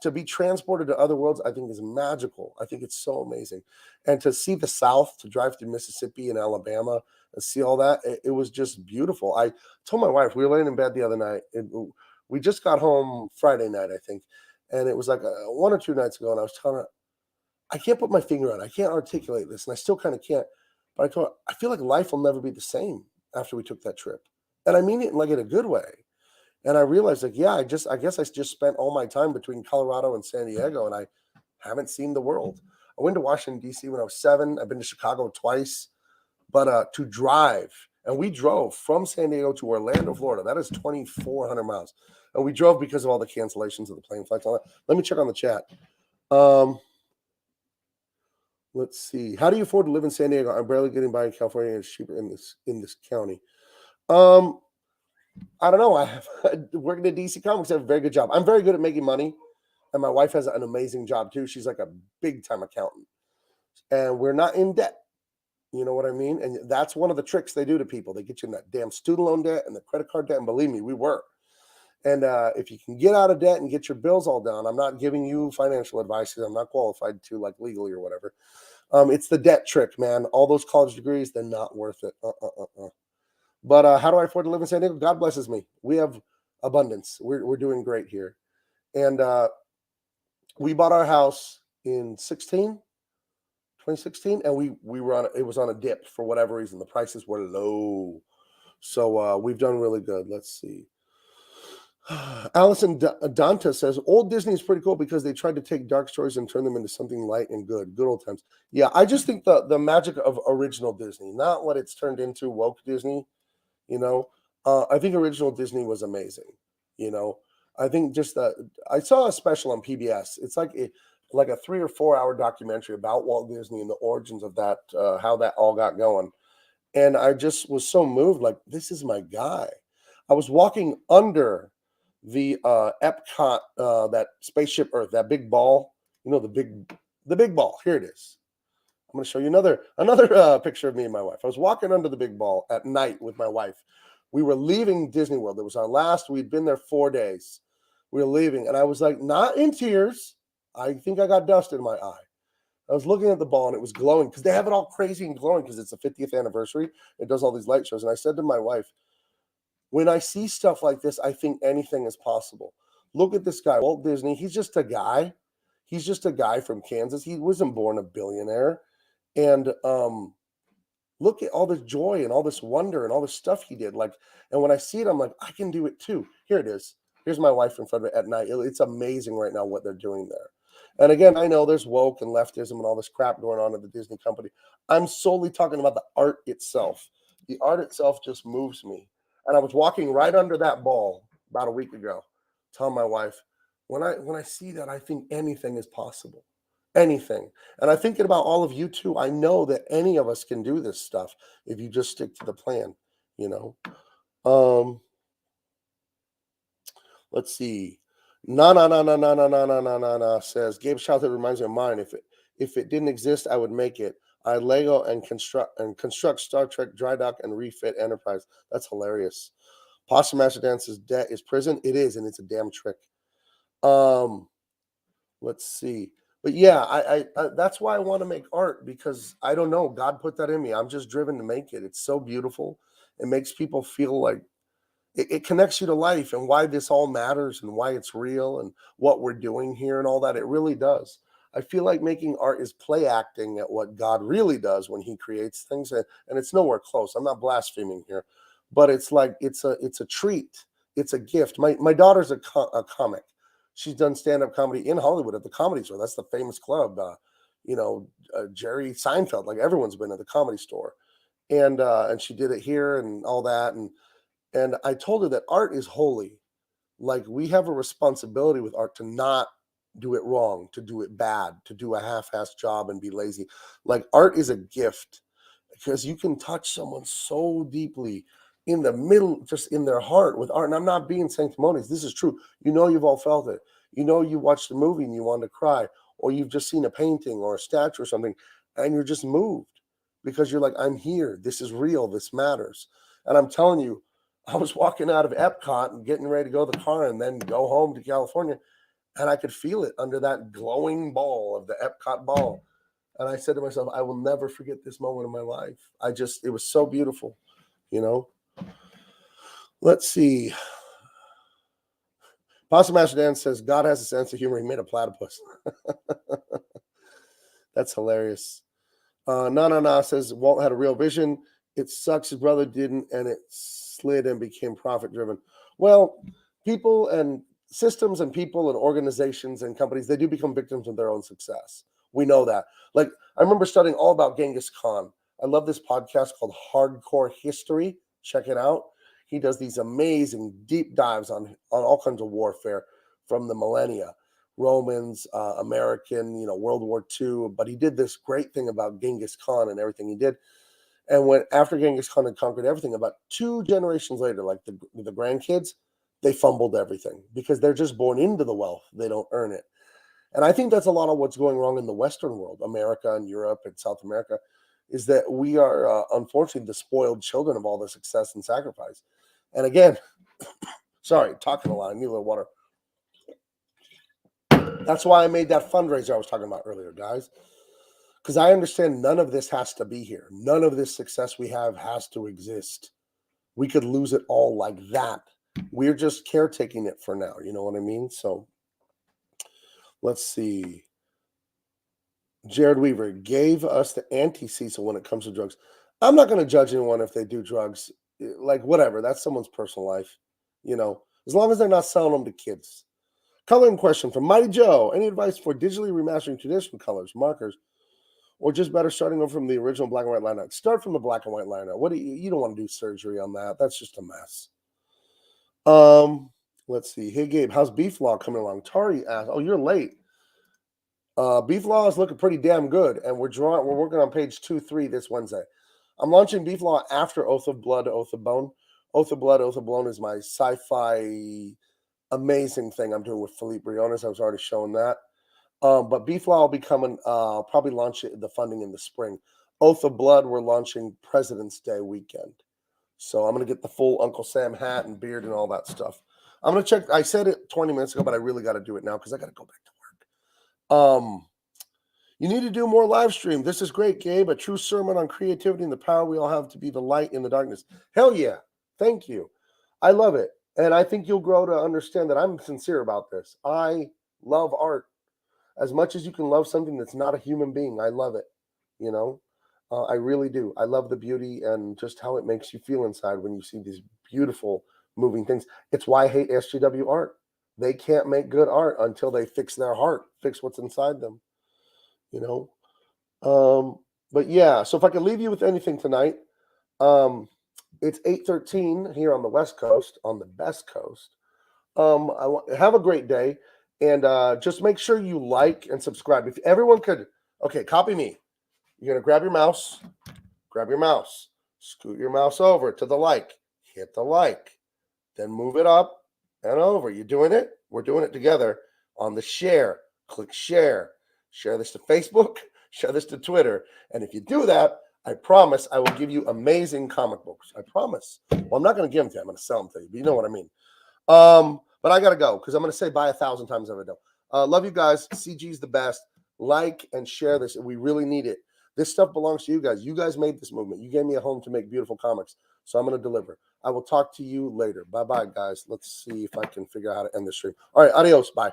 to be transported to other worlds, I think is magical. I think it's so amazing. And to see the South, to drive through Mississippi and Alabama and see all that, it was just beautiful. I told my wife, we were laying in bed the other night. We just got home Friday night, I think. And it was like 1 or 2 nights ago. And I was telling her, I can't put my finger on it. I can't articulate this. And I still kind of can't. But I told her, I feel like life will never be the same after we took that trip. And I mean it like in a good way. And I realized, like, yeah, I guess I just spent all my time between Colorado and San Diego, and I haven't seen the world. I went to Washington, D.C. when I was 7. I've been to Chicago twice, but to drive, and we drove from San Diego to Orlando, Florida. That is 2,400 miles. And we drove because of all the cancellations of the plane flights. Let me check on the chat. Let's see. How do you afford to live in San Diego? I'm barely getting by in California. It's cheaper in this county. I don't know. I have working at DC Comics. I have a very good job. I'm very good at making money, and my wife has an amazing job too. She's like a big time accountant, and we're not in debt. You know what I mean? And that's one of the tricks they do to people. They get you in that damn student loan debt and the credit card debt. And believe me, we were. And if you can get out of debt and get your bills all down, I'm not giving you financial advice because I'm not qualified to, like, legally or whatever. It's the debt trick, man. All those college degrees, they're not worth it. But how do I afford to live in San Diego? God blesses me. We have abundance. We're doing great here. And we bought our house in 2016, and we were it was on a dip for whatever reason. The prices were low. So we've done really good. Let's see. Allison Danta says, old Disney is pretty cool because they tried to take dark stories and turn them into something light and good. Good old times. Yeah, I just think the magic of original Disney, not what it's turned into, woke Disney. I think original Disney was amazing. I think just I saw a special on PBS. It's like a 3 or 4 hour documentary about Walt Disney and the origins of that, how that all got going. And I just was so moved. Like, this is my guy. I was walking under the Epcot, that spaceship Earth, that big ball. The big ball. Here it is. I'm going to show you another picture of me and my wife. I was walking under the big ball at night with my wife. We were leaving Disney World. It was our last. We'd been there 4 days. We were leaving, and I was like, not in tears. I think I got dust in my eye. I was looking at the ball, and it was glowing because they have it all crazy and glowing because it's the 50th anniversary. It does all these light shows. And I said to my wife, when I see stuff like this, I think anything is possible. Look at this guy, Walt Disney. He's just a guy. He's just a guy from Kansas. He wasn't born a billionaire. And look at all this joy and all this wonder and all this stuff he did. Like, and when I see it, I'm like, I can do it too. Here it is. Here's my wife in front of it at night. It's amazing right now what they're doing there. And again, I know there's woke and leftism and all this crap going on at the Disney company. I'm solely talking about the art itself. The art itself just moves me. And I was walking right under that ball about a week ago, telling my wife, when I see that, I think anything is possible. Anything. And I'm thinking about all of you too. I know that any of us can do this stuff if you just stick to the plan, you know. Let's see. Na says Gabe's childhood reminds me of mine. If it didn't exist, I would make it. I Lego and construct Star Trek dry dock and refit Enterprise. That's hilarious. Posture Master Dance's debt is prison. It is, and it's a damn trick. Let's see. But yeah, I that's why I want to make art, because I don't know. God put that in me. I'm just driven to make it. It's so beautiful. It makes people feel like it connects you to life and why this all matters and why it's real and what we're doing here and all that. It really does. I feel like making art is play acting at what God really does when he creates things. And it's nowhere close. I'm not blaspheming here, but it's like, it's a treat. It's a gift. My daughter's a comic. She's done stand-up comedy in Hollywood at the Comedy Store. That's the famous club. Jerry Seinfeld, like, everyone's been at the Comedy Store. And she did it here and all that. And I told her that art is holy. Like, we have a responsibility with art to not do it wrong, to do it bad, to do a half-assed job and be lazy. Like, art is a gift because you can touch someone so deeply in the middle, just in their heart with art. And I'm not being sanctimonious. This is true. You've all felt it. You watched the movie and you wanted to cry, or you've just seen a painting or a statue or something, and you're just moved because you're like, I'm here. This is real. This matters. And I'm telling you, I was walking out of Epcot and getting ready to go to the car and then go home to California, and I could feel it under that glowing ball of the Epcot ball. And I said to myself, I will never forget this moment in my life. It was so beautiful, you know? Let's see. Pasta Master Dan says, God has a sense of humor. He made a platypus. That's hilarious. Na says, Walt had a real vision. It sucks his brother didn't, and it slid and became profit-driven. Well, people and systems and people and organizations and companies, they do become victims of their own success. We know that. Like, I remember studying all about Genghis Khan. I love this podcast called Hardcore History. Check it out. He does these amazing deep dives on all kinds of warfare from the millennia, Romans, American, World War II. But he did this great thing about Genghis Khan and everything he did. And after Genghis Khan had conquered everything, about 2 generations later, like the grandkids, they fumbled everything because they're just born into the wealth. They don't earn it. And I think that's a lot of what's going wrong in the Western world, America and Europe and South America, is that we are, unfortunately, the spoiled children of all the success and sacrifice. And again, sorry, talking a lot. I need a little water. That's why I made that fundraiser I was talking about earlier, guys. Because I understand none of this has to be here. None of this success we have has to exist. We could lose it all like that. We're just caretaking it for now. You know what I mean? So let's see. Jared Weaver gave us the anti-Cecil when it comes to drugs. I'm not going to judge anyone if they do drugs. Like, whatever. That's someone's personal life. As long as they're not selling them to kids. Coloring question from Mighty Joe. Any advice for digitally remastering traditional colors, markers, or just better starting over from the original black and white lineup? Start from the black and white lineup. You don't want to do surgery on that. That's just a mess. Let's see. Hey, Gabe, how's Beef Law coming along? Tari asked, oh, you're late. Beef Law is looking pretty damn good, and we're working on page 2-3 this Wednesday. I'm launching Beef Law after Oath of Blood, Oath of Bone. Oath of Blood, Oath of Bone is my sci-fi amazing thing I'm doing with Philippe Briones. I was already showing that. But Beef Law will be coming, probably launch the funding in the spring. Oath of Blood, we're launching President's Day weekend. So I'm going to get the full Uncle Sam hat and beard and all that stuff. I'm going to check. I said it 20 minutes ago, but I really got to do it now because I got to go back to work. You need to do more live stream. This is great, Gabe. A true sermon on creativity and the power we all have to be the light in the darkness. Hell yeah. Thank you. I love it. And I think you'll grow to understand that I'm sincere about this. I love art. As much as you can love something that's not a human being, I love it. I really do. I love the beauty and just how it makes you feel inside when you see these beautiful moving things. It's why I hate SJW art. They can't make good art until they fix their heart, fix what's inside them. But yeah, so if I could leave you with anything tonight, it's 8:13 here on the West Coast, on the best coast. Have a great day, and just make sure you like and subscribe. If everyone could, okay, copy me. You're gonna grab your mouse, scoot your mouse over to the like, hit the like, then move it up and over. You doing it? We're doing it together. On the share, click share. Share this to Facebook, share this to Twitter. And if you do that, I promise I will give you amazing comic books. I promise. Well, I'm not going to give them to you. I'm going to sell them to you. But you know what I mean. But I got to go because I'm going to say bye 1,000 times every day. Love you guys. CG's the best. Like and share this. We really need it. This stuff belongs to you guys. You guys made this movement. You gave me a home to make beautiful comics. So I'm going to deliver. I will talk to you later. Bye-bye, guys. Let's see if I can figure out how to end this stream. All right. Adios. Bye.